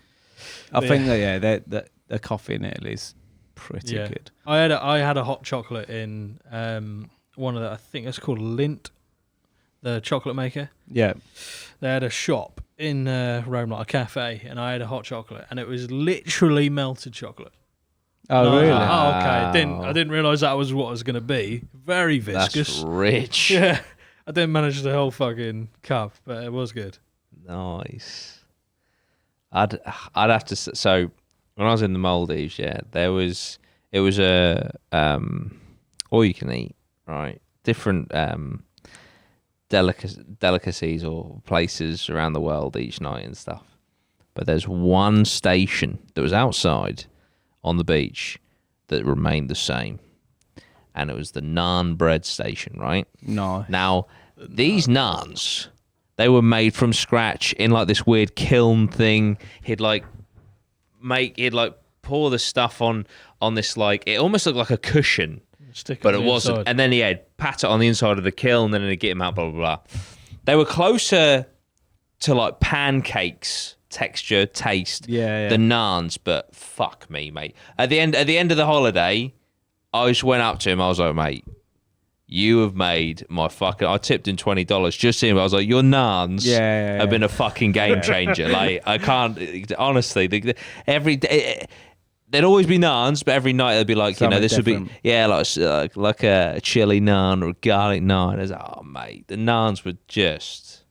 I But think that the coffee in Italy is pretty Yeah. good. I had a hot chocolate in one of the, I think it's called Lindt, the chocolate maker. Yeah. They had a shop in Rome, like a cafe, and I had a hot chocolate, and it was literally melted chocolate. Oh, And I was really? like, oh, okay. Wow. I didn't realise that was what it was going to be. Very viscous. That's rich. Yeah. I didn't manage the whole fucking cup, but it was good. Nice. I'd have to so when I was in the Maldives, it was a all you can eat, right? Different delicacies or places around the world each night and stuff. But there's one station that was outside on the beach that remained the same. And it was the naan bread station, right? No. Now, these naans, they were made from scratch in like this weird kiln thing. He'd pour the stuff on this, like, it almost looked like a cushion, Stick but on it the wasn't. inside. And then he'd pat it on the inside of the kiln, and then he'd get him out, blah, blah, blah. They were closer to like pancakes, texture, taste, Yeah. the naans, but fuck me, mate. At the end of the holiday, I just went up to him. I was like, mate, you have made my fucking. I tipped him $20 just him. I was like, your naans Yeah. have been a fucking game changer. Like, I can't honestly. Every day. There'd always be naans, but every night they'd be like, Something this different. would be like a chili naan or a garlic naan. I was like, oh mate, the naans were just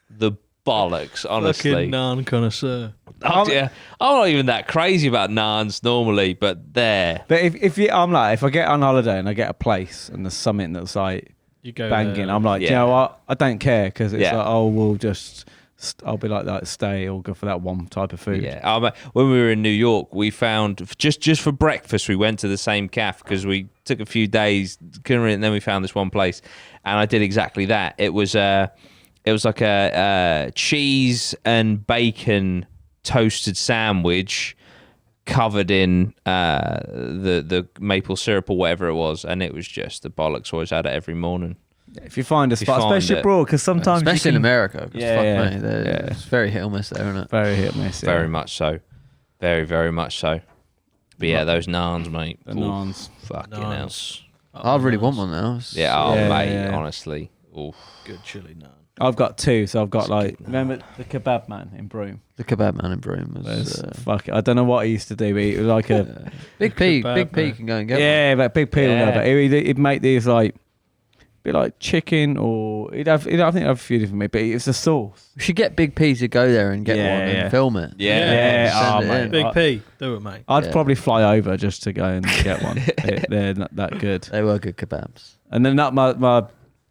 the bollocks. Honestly, Fucking naan connoisseur. I'm not even that crazy about naans normally, but there. But if I get on holiday and I get a place and there's something that's like You go banging, there. I'm like, do you Yeah. know what? I don't care because it's Yeah. like, oh, we'll just, I'll be like that, stay or go for that one type of food. Yeah, when we were in New York, we found just for breakfast we went to the same cafe because we took a few days, and then we found this one place, and I did exactly that. It was like a cheese and bacon toasted sandwich covered in the maple syrup or whatever it was, and it was just the bollocks. Always had it every morning. If you find a spot, find especially it. abroad, because sometimes you Especially in can- America. 'Cause Yeah, fuck yeah. me, Yeah. it's very hit or miss there, isn't it? Very hit and miss. Yeah. Very much so, very very much so. But yeah, those naans, mate. The Oof, naans. fucking hell. Naans. I really want one now. Yeah, oh Yeah, mate, yeah. honestly, Oof. Good chili naan. I've got two, so I've got It's like good, remember the kebab man in Broome. The kebab man in Broome was Fuck it. I don't know what he used to do, but he was like a Big P. kebab Big P man. can go and get yeah, but big peel. Yeah. But he'd make these like be like chicken, or I think he'd have a few different meat, but it's a sauce. one. We should get Big P to go there and get Yeah, one yeah. and film it. Yeah. Oh, Send it mate. in. Big P, do it, mate. I'd Yeah. probably fly over just to go and get one. They're not that good. They were good kebabs. And then that my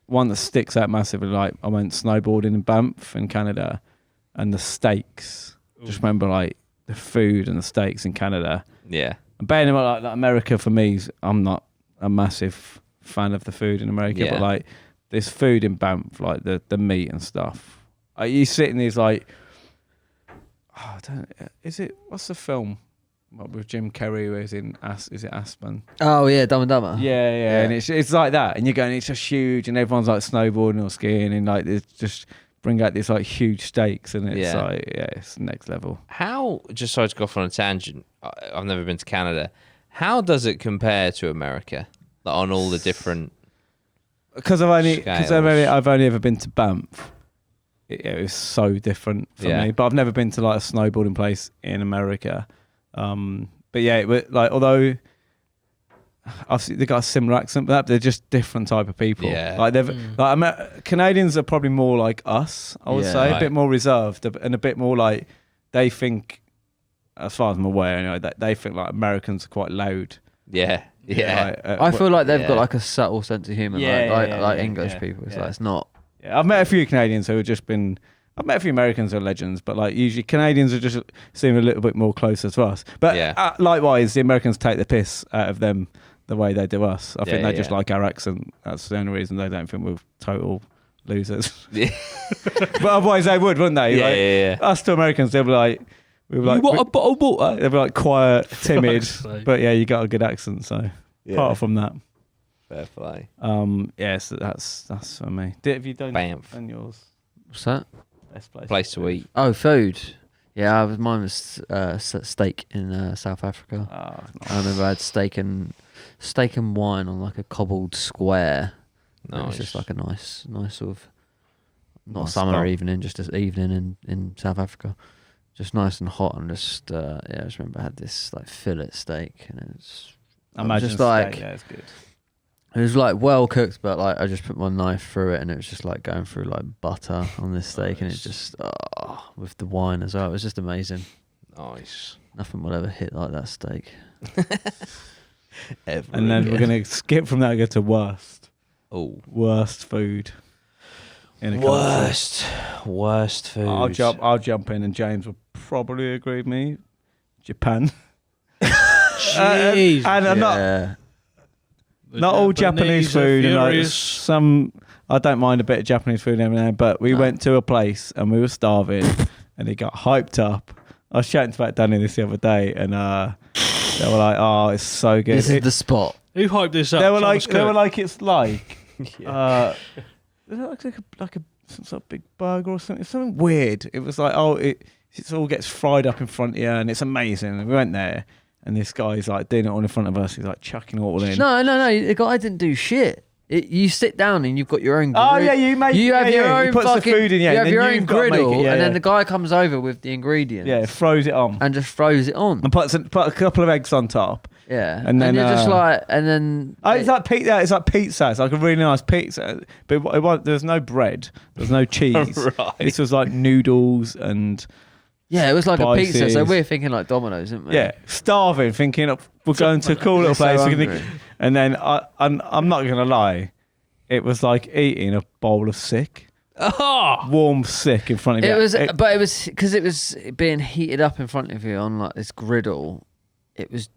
one that sticks out massively. Like I went snowboarding in Banff in Canada, and the steaks. Just remember like the food and the steaks in Canada. Yeah. And bearing in mind, like America for me, I'm not a massive fan of the food in America, Yeah. but like this food in Banff, like the meat and stuff. You sit in these like, I don't. Is it what's the film? What, with Jim Carrey, who is in is it Aspen? Oh yeah, Dumb and Dumber. Yeah, and it's like that, and you're going, it's just huge, and everyone's like snowboarding or skiing, and like they just bring out these like huge steaks, and it's like it's next level. How, just sorry to go off on a tangent, I've never been to Canada. How does it compare to America? Like on all the different... Because I've only ever been to Banff. It was so different for me, but I've never been to like a snowboarding place in America. But yeah, it was, like although obviously they got a similar accent, but they're just different type of people. Yeah. Like they've like Canadians are probably more like us, I would Yeah. say, Right. a bit more reserved and a bit more like they think, as far as I'm aware, anyway, that they think like Americans are quite loud. Yeah. Yeah. Like, I feel like they've Yeah. got like a subtle sense of humour, like English people. It's like it's not. Yeah, I've met a few Canadians who have just been. I've met a few Americans who are legends, but like usually Canadians are just seem a little bit more closer to us. But likewise, the Americans take the piss out of them the way they do us. I think they just like our accent. That's the only reason they don't think we're total losers. Yeah. But otherwise they would, wouldn't they? Yeah. Us two Americans, they'll be like, we were like, You want a bottle of water? they'll be like quiet, timid, Fuck's sake. but yeah, you got a good accent. So apart from that, Fair play. yes, that's for me. Have you done yours? What's that? Best Place to eat. Oh, food. Yeah, mine was steak in South Africa. I remember I had steak and wine on like a cobbled square. It was just like a nice sort of not Nice summer spot. evening, just an evening in South Africa. Just nice and hot, and just I just remember I had this like fillet steak, and it was just like yeah, it's good. it was like well cooked, but like I just put my knife through it, and it was just like going through like butter on this steak, and it's just with the wine as well. It was just amazing. Nice. Nothing will ever hit like that steak. And then we're gonna skip from that and go to worst food in a country. Worst food. I'll jump in, and James will probably agree with me. Japan. Jeez. And I'm not all Japanese food. And like some, I don't mind a bit of Japanese food every now and then, but we went to a place and we were starving, and it got hyped up. I was chatting to Danny this the other day, and they were like, "Oh, it's so good." This is the spot. Who hyped this up? They were Thomas like, Cook? it's like, like a some sort of big burger or something. Something weird. It was like, it all gets fried up in front of you, and it's amazing. And we went there, and this guy's like doing it all in front of us. He's like chucking it all in. No. The guy didn't do shit. You sit down and you've got your own. Oh yeah, you make. You have your own He puts fucking. the food in. Yeah, you have and your then own you've got to make griddle, it, and then the guy comes over with the ingredients. throws it on and just throws it on. and put a couple of eggs on top. Yeah, And then, you're just like, and then It's like pizza. It's like pizza. It's like a really nice pizza, but there's no bread. There's no cheese. Right. This was like noodles and. yeah, it was like a pizza. So spices. we're thinking like Domino's, isn't we? Yeah, starving, thinking we're going to a cool little We're so place. hungry. And then I'm not gonna lie, it was like eating a bowl of sick, warm sick in front of you. It was, but it was because it was being heated up in front of you on like this griddle. It was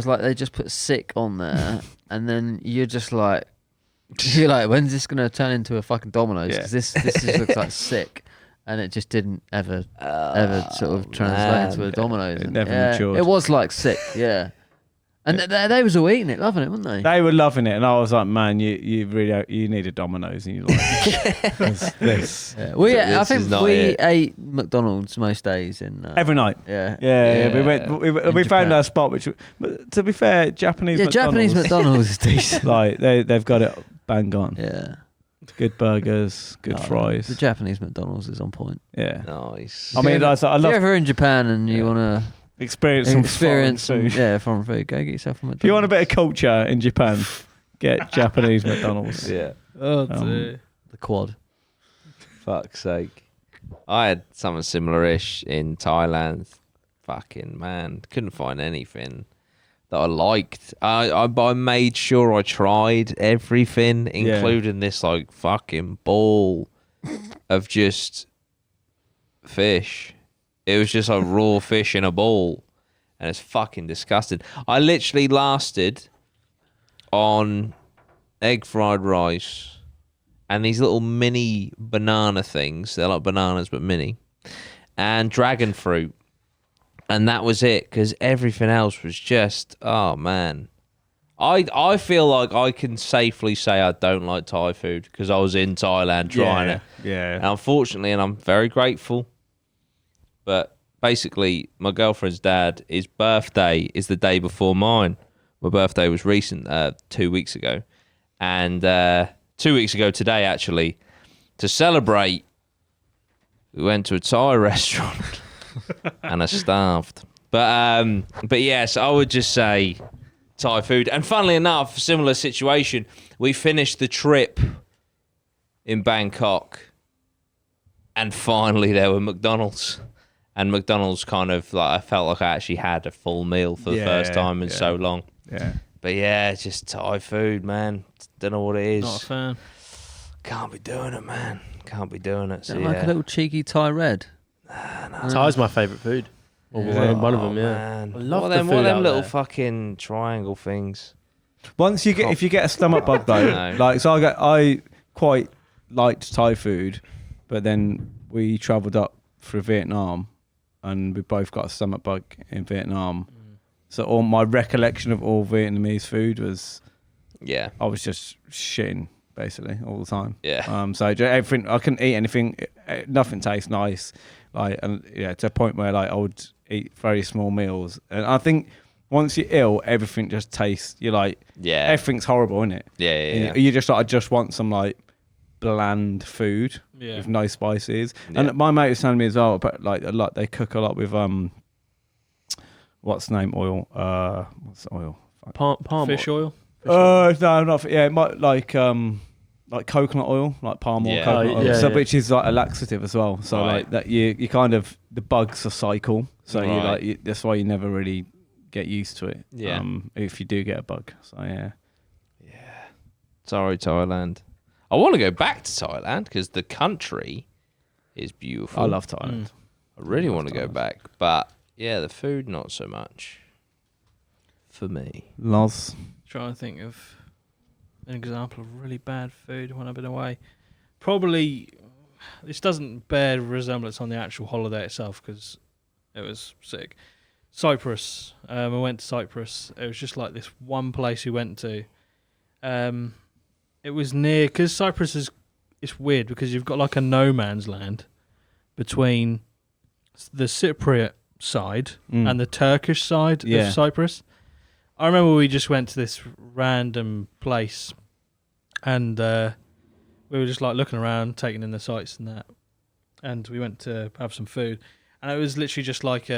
like they just put sick on there, and then you're like, when's this gonna turn into a fucking Domino's? Because this just looks like sick, and it just didn't ever sort of translate into a Domino's. It never Yeah, matured. it was like sick, yeah. And they was all eating it, loving it, weren't they? They were loving it, and I was like, man, you really need a Domino's, and you like this Yeah. I This think is not we it. ate McDonald's most days in every night. yeah. We went. We found Japan. our spot, which, but to be fair, Japanese Yeah, McDonald's, Japanese McDonald's is decent. like they've got it bang on. Yeah. good burgers, good fries. The Japanese McDonald's is on point. Yeah. Nice. I mean, I if you're love ever in Japan and you want to experience some foreign food. foreign food, go get yourself a McDonald's. If you want a bit of culture in Japan, get Japanese McDonald's. Yeah. Oh, dear. The quad. Fuck's sake. I had something similar-ish in Thailand. Fucking man, couldn't find anything that I liked. I made sure I tried everything, including this like fucking ball of just fish. It was just like raw fish in a ball, and it's fucking disgusting. I literally lasted on egg fried rice and these little mini banana things. They're like bananas but mini, and dragon fruit. And that was it, because everything else was just, oh man. I feel like I can safely say I don't like Thai food because I was in Thailand trying it. Yeah. And unfortunately, and I'm very grateful, but basically my girlfriend's dad, his birthday is the day before mine. My birthday was recent, 2 weeks ago. And 2 weeks ago today, actually, to celebrate, we went to a Thai restaurant. And I starved. But yes, I would just say Thai food. And funnily enough, similar situation. We finished the trip in Bangkok, and finally there were McDonald's. And McDonald's kind of like I felt like I actually had a full meal for the first time in so long. Yeah. But yeah, it's just Thai food, man. Don't know what it is. Not a fan. Can't be doing it, man. Can't be doing it. So, Don't like a little cheeky Thai red. Thai's my favourite food. Or one of them, yeah. Man. I love what the them, food what them out little there. fucking triangle things. Once you get, if you get a stomach bug though, No. like so, I quite liked Thai food, but then we travelled up through Vietnam, and we both got a stomach bug in Vietnam. So all my recollection of all Vietnamese food was, Yeah. I was just shitting basically all the time. Yeah. So everything, I couldn't eat anything. Nothing tastes nice. Like, and yeah, to a point where like I would eat very small meals, and I think once you're ill, everything just tastes. You're like, Yeah. everything's horrible, isn't it? Yeah. You just like, I just want some like bland food with no spices. Yeah. And my mate was telling me as well, but like a lot, they cook a lot with what's the name oil? What's the oil? Palm Fish oil. No, not yeah. It might like coconut oil, like palm oil, Yeah. coconut oil, yeah. which is like a laxative as well. So Right. like that, you kind of the bugs are cycle. So you Right. like that's why you never really get used to it. Yeah. If you do get a bug, so yeah. Sorry, Thailand. I want to go back to Thailand because the country is beautiful. I love Thailand. I really want to go Thailand. back, but yeah, the food not so much for me. Loz. Trying to think of an example of really bad food when I've been away. Probably, this doesn't bear resemblance on the actual holiday itself because it was sick. Cyprus. I went to Cyprus. It was just like this one place we went to. It was near, because Cyprus is, it's weird because you've got like a no man's land between the Cypriot side and the Turkish side of Cyprus. I remember we just went to this random place and we were just like looking around, taking in the sights and that. And we went to have some food. And it was literally just like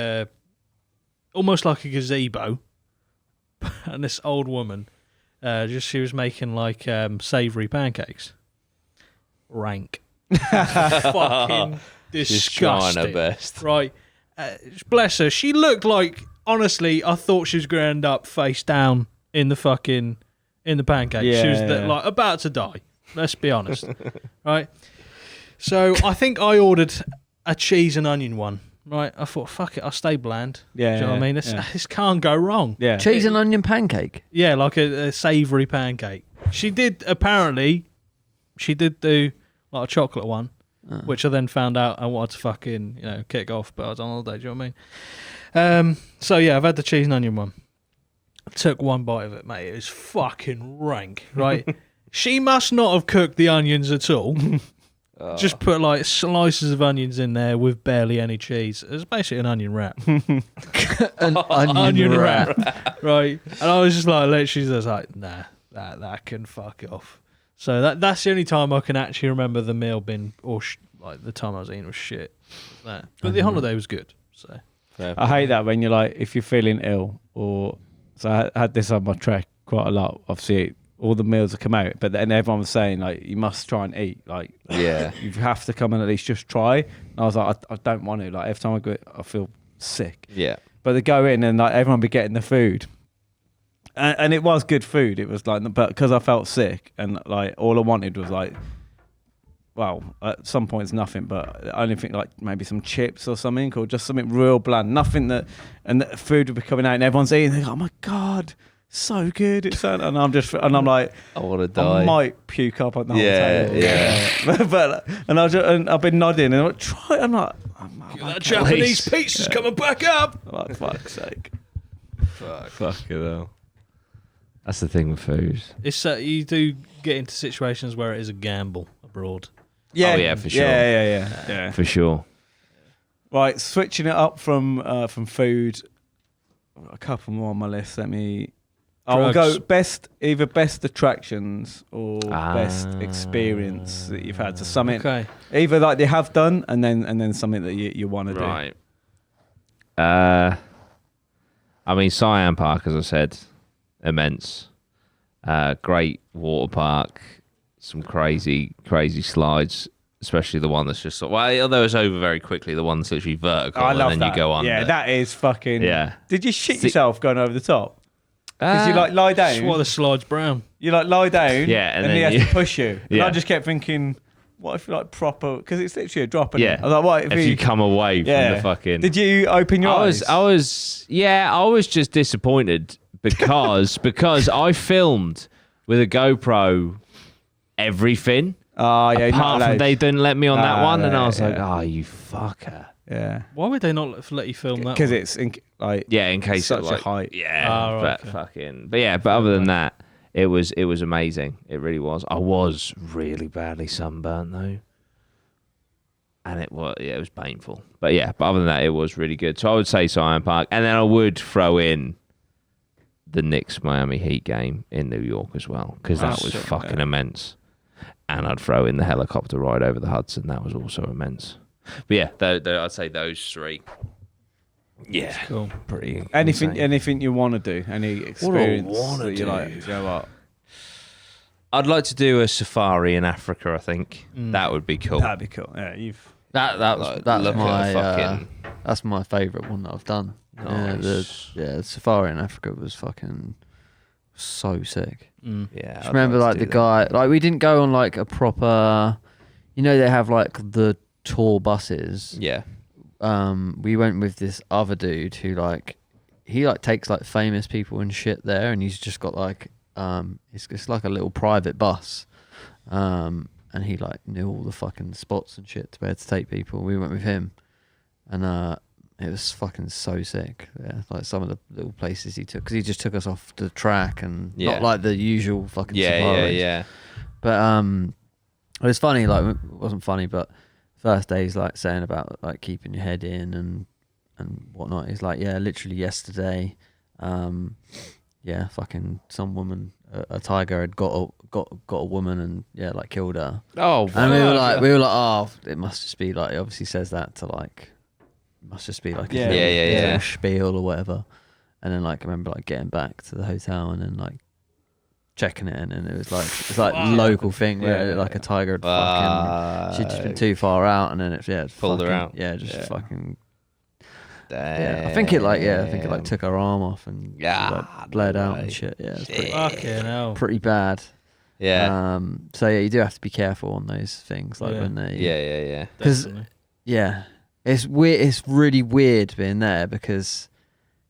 almost like a gazebo. And this old woman, she was making like savoury pancakes. Rank. Fucking disgusting. She's trying her best. Right. Bless her. She looked like, honestly, I thought she was going to end up face down in the pancake. She was like about to die. Let's be honest. Right. So I think I ordered a cheese and onion one. Right. I thought, fuck it, I'll stay bland. Yeah. Do you know what I mean? This can't go wrong. Yeah. Cheese and onion pancake. Yeah, like a savoury pancake. She did do like a chocolate one, which I then found out I wanted to fucking, kick off, but I was on holiday, do you know what I mean? So yeah, I've had the cheese and onion one. I took one bite of it, mate. It was fucking rank, right? She must not have cooked the onions at all. Just put like slices of onions in there with barely any cheese. It was basically an onion wrap. An onion wrap. Right. And I was just like, literally just like, nah, that can fuck off. So that's the only time I can actually remember the meal being, like the time I was eating was shit. That. But the holiday was good. So I hate that when you're like, if you're feeling ill, or so I had this on my trek quite a lot. Obviously, all the meals have come out, but then everyone was saying like, you must try and eat. Like, you have to come and at least just try. And I was like, I don't want to. Like every time I go, I feel sick. Yeah. But they go in and like everyone be getting the food. And it was good food. It was like, but because I felt sick and like all I wanted was like, well, at some points nothing, but I only think like maybe some chips or something, or just something real bland. Nothing that, and the food would be coming out and everyone's eating. They go, oh my God, so good. It's so, and I'm like, I want to die. I might puke up on the whole Yeah, table. yeah. but and I've been nodding and I'm like, try. I'm like, that Japanese pizza's coming back up. like, fuck's sake. Fucking hell. That's the thing with food. It's you do get into situations where it is a gamble abroad. Yeah, Oh, yeah, for sure. Yeah. For sure. Right, switching it up from food. I've got a couple more on my list. I'll go either best attractions or best experience that you've had. So something either like they have done and then something that you want to do. Right. I mean, Siam Park, as I said, immense. Great water park. Some crazy slides, especially the one that's just although it's over very quickly, the one that's literally vertical I love and then that. you go under. Yeah, that is fucking. Yeah. Did you shit yourself going over the top? Because you like lie down. That's why the slide's brown. You like lie down. Yeah, and then he has you- to push you. And Yeah. I just kept thinking, what if you like proper? Because it's literally a drop. Isn't Yeah. it? I was like, what if you come away from the fucking. Did you open your eyes? I was just disappointed because I filmed with a GoPro everything. Oh yeah. Apart from they didn't let me on that one, and I was like, yeah. oh, you fucker. Yeah. Why would they not let you film that? Because one? it's like Yeah, in case such it, like, a height. Yeah, Oh, right, but okay. but other than that, it was amazing. It really was. I was really badly sunburnt though, and it was painful. But other than that, it was really good. So I would say Siam Park, and then I would throw in the Knicks Miami Heat game in New York as well, because that was fucking immense. And I'd throw in the helicopter ride over the Hudson. That was also immense. But I'd say those three. Yeah, cool. Pretty. Anything you want to do? Any experience wanna that you do? like? You know what? I'd like to do a safari in Africa. I think that would be cool. That'd be cool. Yeah, That's look at my fucking- that's my favourite one that I've done. Nice. The safari in Africa was fucking so sick. Yeah. Just remember like the guy, like we didn't go on like a proper, they have like the tour buses. Yeah. We went with this other dude who he takes like famous people and shit there, and he's just got like it's like a little private bus, and he like knew all the fucking spots and shit to where to take people. We went with him, and it was fucking so sick. Yeah, like some of the little places he took, because he just took us off the track and not like the usual fucking safaris. Yeah. But it was funny. Like it wasn't funny, but first day he's like saying about like keeping your head in and whatnot. He's like, yeah, literally yesterday, fucking some woman, a tiger had got a woman and like killed her. Oh, And we were like, oh, it must just be like, it obviously says that to like, must just be like a little spiel or whatever. And then like I remember like getting back to the hotel and then like checking it, and then it was like it's like local thing where like a tiger had fucking she'd just been too far out, and then it Pulled her out. Fucking damn. I think it like took her arm off and she, like, bled out and shit. Yeah, it was Fucking hell. pretty bad. Yeah. So you do have to be careful on those things, like when they Yeah. because Definitely. it's weird. It's really weird being there because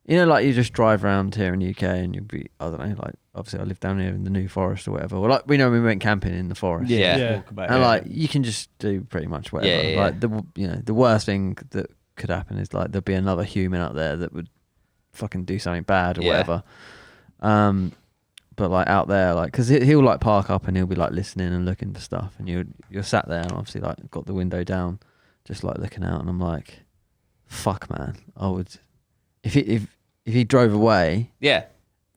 like you just drive around here in the UK and you'll be, I don't know, like obviously I live down here in the New Forest or whatever. Well, like we went camping in the forest. Yeah. And like you can just do pretty much whatever. Yeah. Like the worst thing that could happen is like there'll be another human out there that would fucking do something bad or whatever. But like out there, like because he'll like park up and he'll be like listening and looking for stuff, and you're sat there and obviously like got the window down, just like looking out, and I'm like, fuck man, I would if he drove away. Yeah.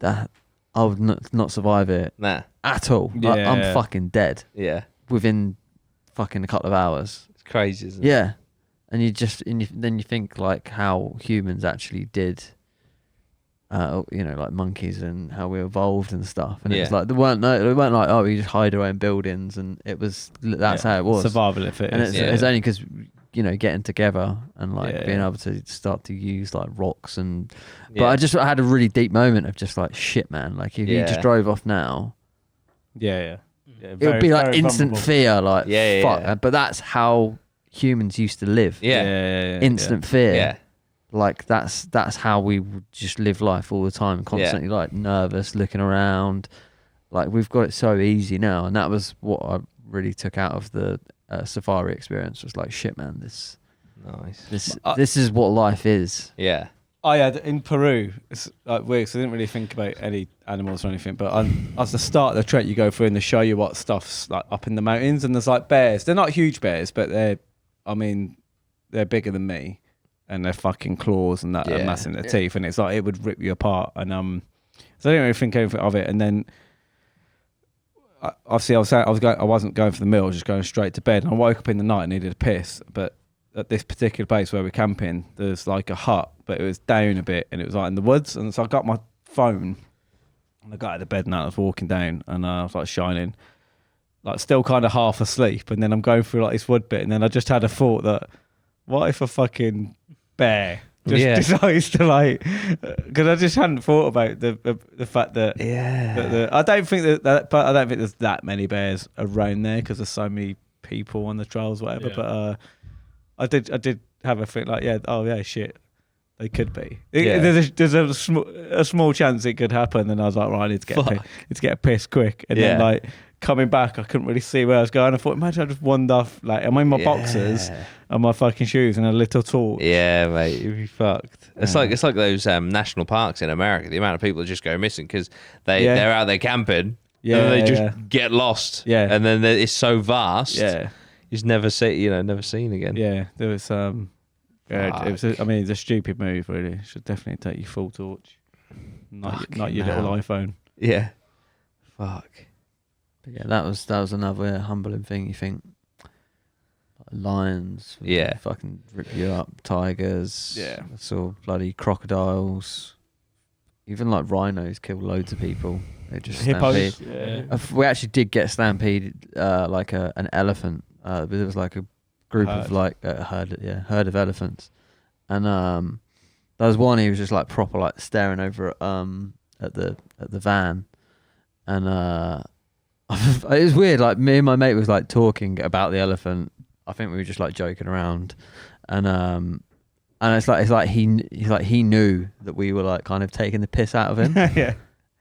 That I would not survive it Nah. at all. Yeah. I'm fucking dead Yeah. within fucking a couple of hours. It's crazy, isn't it? Yeah, and then you think like how humans actually did, like monkeys and how we evolved and stuff. And it's like they weren't like, oh, we just hide our own buildings, and that's how it was. Survival if it And is. it's only because getting together and like being able to start to use like rocks and. But I had a really deep moment of just like shit, man. Like if you just drove off now. Yeah. It would be like instant vulnerable. fear, like fuck. Yeah. But that's how humans used to live. Yeah. Instant fear. Yeah. Like that's how we would just live life all the time, constantly like nervous, looking around. Like we've got it so easy now, and that was what I really took out of the safari experience. Was like shit, man. This is what life is. Yeah. I had in Peru, it's like weird, so I didn't really think about any animals or anything, but at the start of the trek you go through and they show you what stuff's like up in the mountains, and there's like bears. They're not huge bears, but they're bigger than me, and their fucking claws and that are massive in their teeth, and it's like it would rip you apart. And so I didn't really think anything of it. And then obviously I wasn't going for the meal, just going straight to bed. And I woke up in the night and needed a piss, but at this particular place where we're camping, there's like a hut, but it was down a bit and it was like in the woods. And so I got my phone and I got out of bed and I was walking down and I was like shining, like still kind of half asleep. And then I'm going through like this wood bit, and then I just had a thought that what if a fucking bear just decides to like, because I just hadn't thought about the fact that I don't think but I don't think there's that many bears around there because there's so many people on the trails, whatever. But I did have a think like, shit, they could be. There's a small chance it could happen, and I was like, right, I need to get a piss quick. And then like coming back, I couldn't really see where I was going. I thought, imagine I just wandered off, like I'm in my boxers and my fucking shoes and a little torch. Yeah, mate, you'd be fucked. It's like those national parks in America. The amount of people that just go missing because they're out there camping. And then they just get lost. Yeah, and then it's so vast. Yeah. Just never seen again. Yeah, there was it was. It's a stupid move, really. Should definitely take your full torch, not your little iPhone. Yeah, fuck. But yeah, that was another humbling thing. You think like lions, fucking rip you up. Tigers, I saw bloody crocodiles. Even like rhinos kill loads of people. They just hippos. We actually did get stampeded, like an elephant. But there was like a group of like a herd of elephants, and there was one. He was just like proper like staring over at the van, and it was weird. Like me and my mate was like talking about the elephant. I think we were just like joking around, and it's like he knew that we were like kind of taking the piss out of him. Yeah.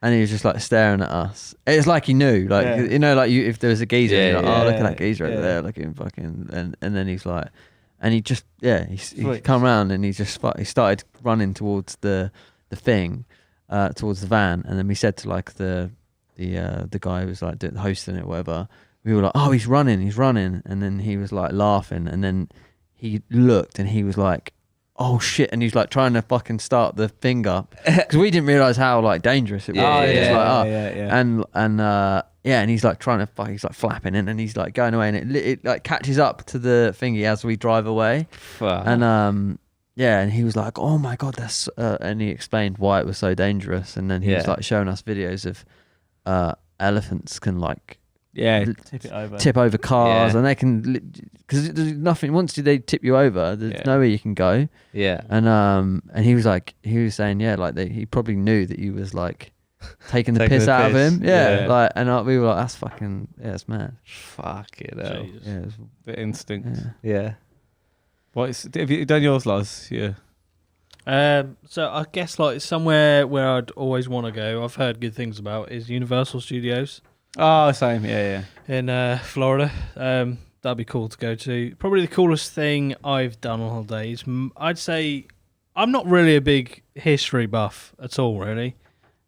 And he was just like staring at us. It's like he knew, like if there was a geezer, you're like, look at that geezer over there, looking fucking. And then he's like, and he just he come around and he started running towards the thing, towards the van. And then we said to like the guy who was like hosting it, or whatever. We were like, oh, he's running. And then he was like laughing. And then he looked and he was like, oh shit, and he's like trying to fucking start the thing up because we didn't realize how like dangerous it was. And he's like trying to he's like flapping it and he's like going away, and it like catches up to the thingy as we drive away. And and he was like, oh my god, that's and he explained why it was so dangerous, and then he was like showing us videos of elephants can like tip over cars, and they can, because there's nothing. Once they tip you over, there's nowhere you can go. Yeah, and he was saying, like he probably knew that you was like taking the piss out of him. Like, and we were like, that's fucking it's mad. Fuck it hell. Yeah, it was, the instinct. Yeah. Have you done yours, Lars? Yeah. So I guess like somewhere where I'd always want to go, I've heard good things about, is Universal Studios. Oh, same. Yeah. In Florida. That'd be cool to go to. Probably the coolest thing I've done on holidays. I'd say I'm not really a big history buff at all, really,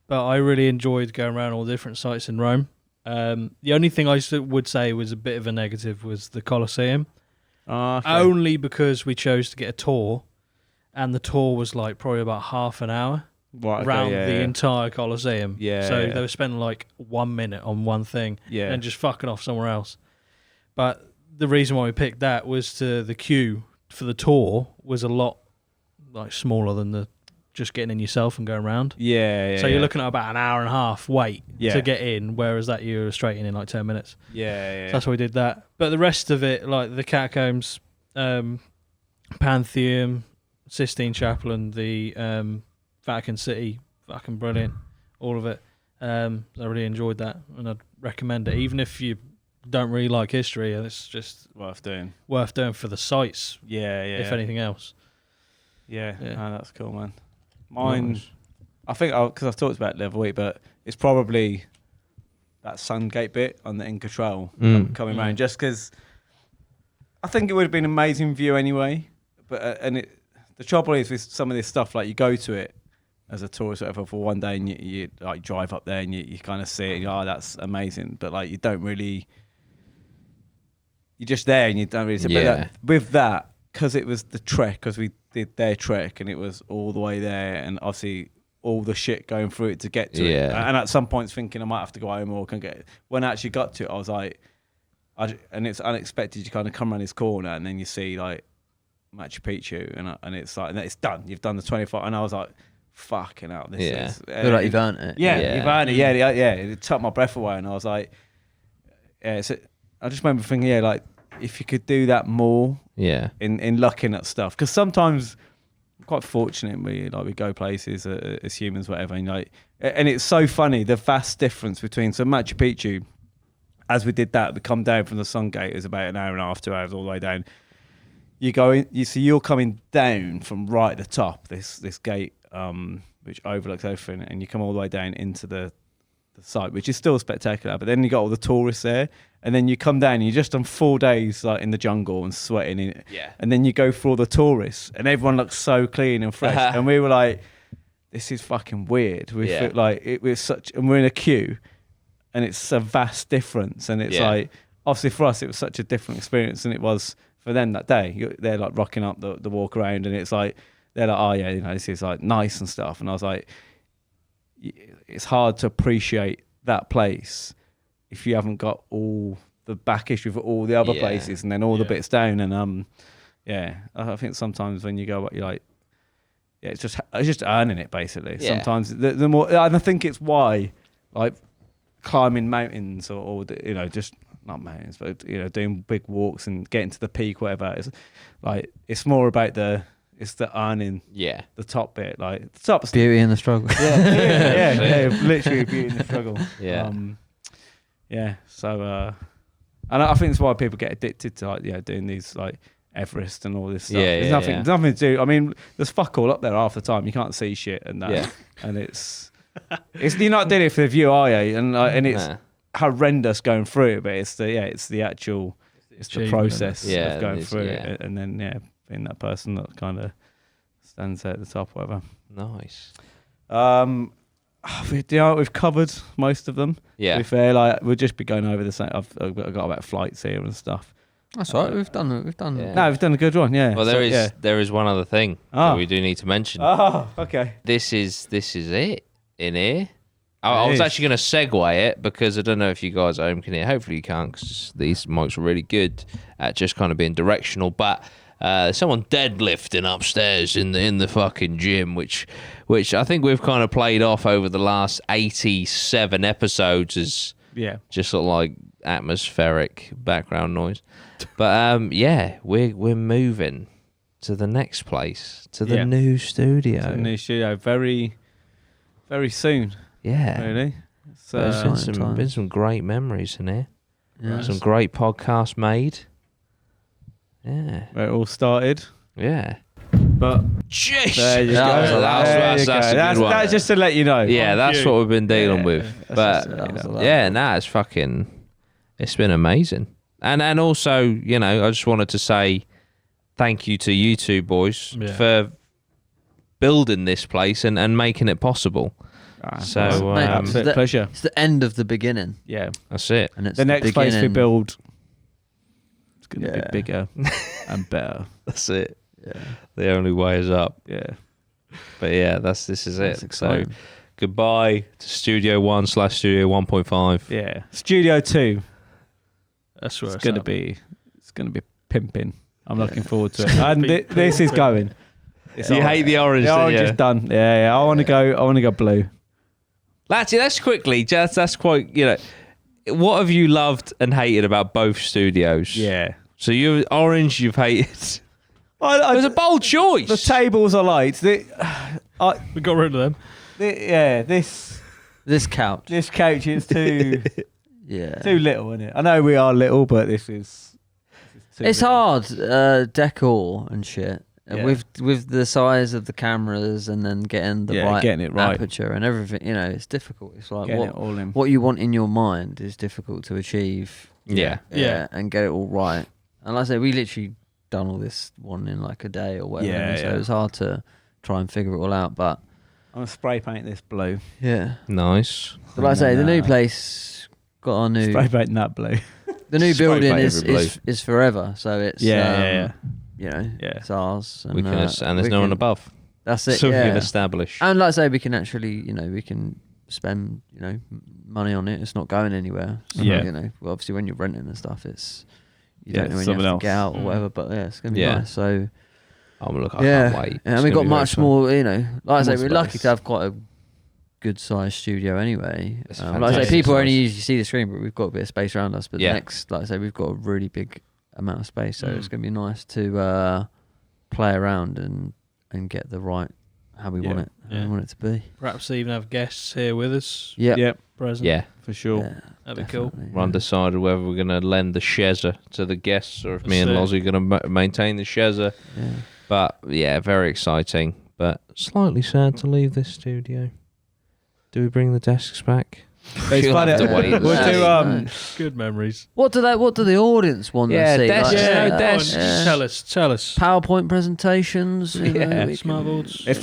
but I really enjoyed going around all the different sites in Rome. The only thing I would say was a bit of a negative was the Colosseum. Okay. Only because we chose to get a tour, and the tour was like probably about half an hour. Right, okay, around yeah, the yeah. entire Colosseum. Yeah, So yeah. they were spending like 1 minute on one thing Yeah. and just fucking off somewhere else. But the reason why we picked that was the queue for the tour was a lot like smaller than the just getting in yourself and going around. Yeah. So you're looking at about an hour and a half wait Yeah. to get in, whereas that you were straight in like 10 minutes. Yeah. So that's why we did that. But the rest of it, like the catacombs, Pantheon, Sistine Chapel, and the Vatican City, fucking brilliant. All of it. I really enjoyed that, and I'd recommend it. Even if you don't really like history, it's just worth doing. Worth doing for the sights, Yeah. if anything else. Yeah. Yeah. No, that's cool, man. Mine, Nice. I think, because I've talked about it the other week, but it's probably that Sungate bit on the Inca Trail coming around, just because I think it would have been an amazing view anyway. But the trouble is with some of this stuff, like you go to it as a tourist or whatever for one day, and you like drive up there and you kind of see it, and you go, oh, that's amazing. But like you don't really, you're just there and you don't really. Yeah. But with that, because it was the trek, because we did their trek and it was all the way there, and obviously all the shit going through it to get to it. Yeah. And at some points thinking I might have to go home or can get it. When I actually got to it, I was like, and it's unexpected. You kind of come around this corner and then you see like Machu Picchu, and it's like, and it's done. You've done the 25, and I was like, fucking hell, this Yeah. is. Feel like you've earned it. Yeah, you've earned it. Yeah. It took my breath away, and I was like, yeah. So I just remember thinking, yeah, like if you could do that more. Yeah. In looking at stuff, because sometimes I'm quite fortunate we go places as humans, whatever, and and it's so funny the vast difference between Machu Picchu, as we did that, we come down from the Sun Gate, it was about an hour and a half, 2 hours all the way down. You go in, you're coming down from right at the top, this gate which overlooks everything, and you come all the way down into the site, which is still spectacular. But then you got all the tourists there, and then you come down and you're just on 4 days like in the jungle and sweating in it. Yeah. And then you go for all the tourists, and everyone looks so clean and fresh. And we were like, this is fucking weird. We feel like it was such, and we're in a queue, and it's a vast difference. And it's like, obviously for us, it was such a different experience than it was for them that day. They're like rocking up the walk around, and it's like, they're like, oh yeah, this is like nice and stuff. And I was like, it's hard to appreciate that place if you haven't got all the back issue for all the other places, and then all the bits down. And I think sometimes when you go, you're like, it's just earning it basically. Yeah. Sometimes the more, and I think it's why like climbing mountains or just not mountains, but doing big walks and getting to the peak, whatever. It's like it's more about the earning the top bit, like the top Beauty in the struggle. yeah, literally beauty in the struggle. So and I think that's why people get addicted to like doing these like Everest and all this stuff. There's nothing to do. I mean, there's fuck all up there half the time. You can't see shit and that. And it's you're not doing it for the view, are you? And it's horrendous going through it, but it's the actual the process of going through it, and then being that person that kind of stands there at the top, whatever. Nice. We've covered most of them. Yeah. To be fair, like we'll just be going over the same. I've got about flights here and stuff. That's all right. We've done. Yeah. No, we've done a good one. Yeah. Well, there is one other thing that we do need to mention. Oh, okay. This is it in here. I was actually going to segue it because I don't know if you guys at home can hear. Hopefully you can, because these mics are really good at just kind of being directional. But someone deadlifting upstairs in the fucking gym, which I think we've kind of played off over the last 87 episodes as just sort of like atmospheric background noise. But we're moving to the next place, to the new studio. To the new studio very, very soon. Yeah, really. So there's been some great memories in here. Yeah. Some great podcasts made. Yeah, where it all started. Yeah. But Jeez, there you go. That's a good one. That's just to let you know. Yeah, that's what we've been dealing with. But it's been amazing. And also, I just wanted to say thank you to you two boys for building this place and making it possible. So absolute pleasure. It's the end of the beginning. Yeah, that's it. And it's the next place we build. It's going to be Yeah. bigger and better. That's it. Yeah. The only way is up. Yeah. But yeah, this is That's it. So exciting. goodbye to Studio 1 / Studio 1.5. Yeah. Studio 2. That's where It's gonna be pimping. I'm looking forward to it. And Be this is going. It's You all- hate the orange, The don't orange you? is done. Yeah. I want to go blue. Actually, that's quickly. That's quite. What have you loved and hated about both studios? Yeah. So you orange, you've hated. It I, was a bold choice. the tables are light. We got rid of them. This couch. This couch is too Yeah. too little, isn't it? I know we are little, but this is too It's little. hard, decor and shit. And Yeah. with the size of the cameras and then getting the getting it right. aperture and everything, it's difficult. It's like Getting it all in. what you want in your mind is difficult to achieve. Yeah. Yeah. And get it all right. And like I say, we literally done all this one in like a day or whatever. Yeah, so yeah. it was hard to try and figure it all out. But I'm gonna spray paint this blue. yeah. Nice. But like I say, the new Nah. place got our new Spray paint that blue. the new Spray building paint is, every is forever. So it's Yeah. yeah, it's ours. And, We can, and there's we no one can- above. That's it. So we yeah. can establish. And like I say, we can actually, we can spend, money on it. It's not going anywhere. So, Yeah. well, obviously when you're renting and stuff, it's you Yeah, don't know when you someone have to get else. out or whatever. But yeah, it's gonna be Yeah. nice. So I can't wait. and It's we gonna got be much very fun. more. Like I say, More we're lucky space. to have quite a good sized studio anyway. It's Like I say, fantastic people size. only usually see the screen, but we've got a bit of space around us. But Yeah. next, like I say, we've got a really big amount of space, so Mm. it's gonna be nice to play around and get the right how we want it. How Yeah. we want it to be. Perhaps even have guests here with us. Yeah. Yep, Present. Yeah. for sure. Yeah, That'd be cool. definitely, We're yeah. undecided whether we're going to lend the Shezza to the guests or if me and That's Loz are going to maintain the Shezza. Yeah. But yeah, very exciting. But slightly sad to leave this studio. Do we bring the desks back? It's You'll funny. have to wait and We'll see. do Good memories. What do the audience want Yeah, to see? desks, Like, Tell us. PowerPoint presentations. Yeah. Smartboards. If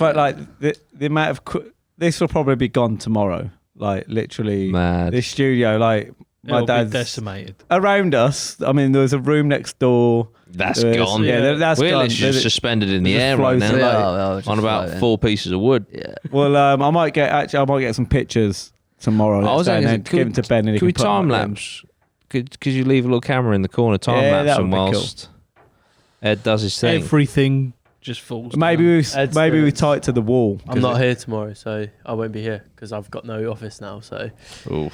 the amount of this will probably be gone tomorrow. Like literally, Mad. this studio. Like my It'll be dad's decimated. around us. I mean, there was a room next door. That's There's- gone. Yeah, that's We're gone. literally just suspended in the just air right floating now. like- On about 4 pieces of wood. Yeah. Well, I might get some pictures tomorrow. I was and thinking, then give them to Ben. And he Can we can put them time up in. lapse? Could you leave a little camera in the corner, time Yeah, lapse that them would be cool. whilst Ed does his thing? Everything just falls. Maybe down. we tie it to the wall. I'm not here tomorrow, so I won't be here because I've got no office now. So Oof.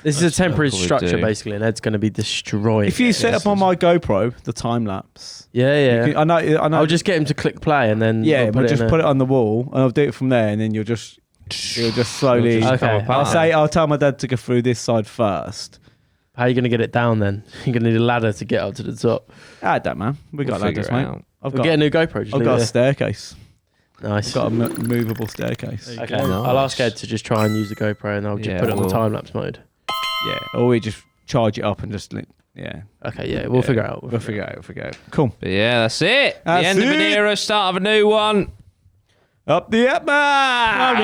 this is a temporary what we structure do. basically, and Ed's going to be destroyed. If you set up on my GoPro the time lapse, yeah. I know. I'll just get him to click play, and then yeah, we'll but just in a- put it on the wall, and I'll do it from there, and then you'll just slowly. It'll just come Okay. apart. I'll tell my dad to go through this side first. How are you going to get it down then? You're going to need a ladder to get up to the top. I don't, man. We got We'll figure ladders, it mate. out. I've We'll got get a new GoPro. Just I've leave got it a there. staircase. Nice. I've got a movable staircase. There you Okay, go. I'll ask Nice. Ed to just try and use the GoPro, and I'll just Yeah, put it on we'll- the time lapse mode. Yeah, or we just charge it up and just yeah. Okay, yeah, we'll Yeah. figure it out. We'll figure it out. Cool. But yeah, that's it. That's the end of an it. era, start of a new one. Up the APMA! Yeah.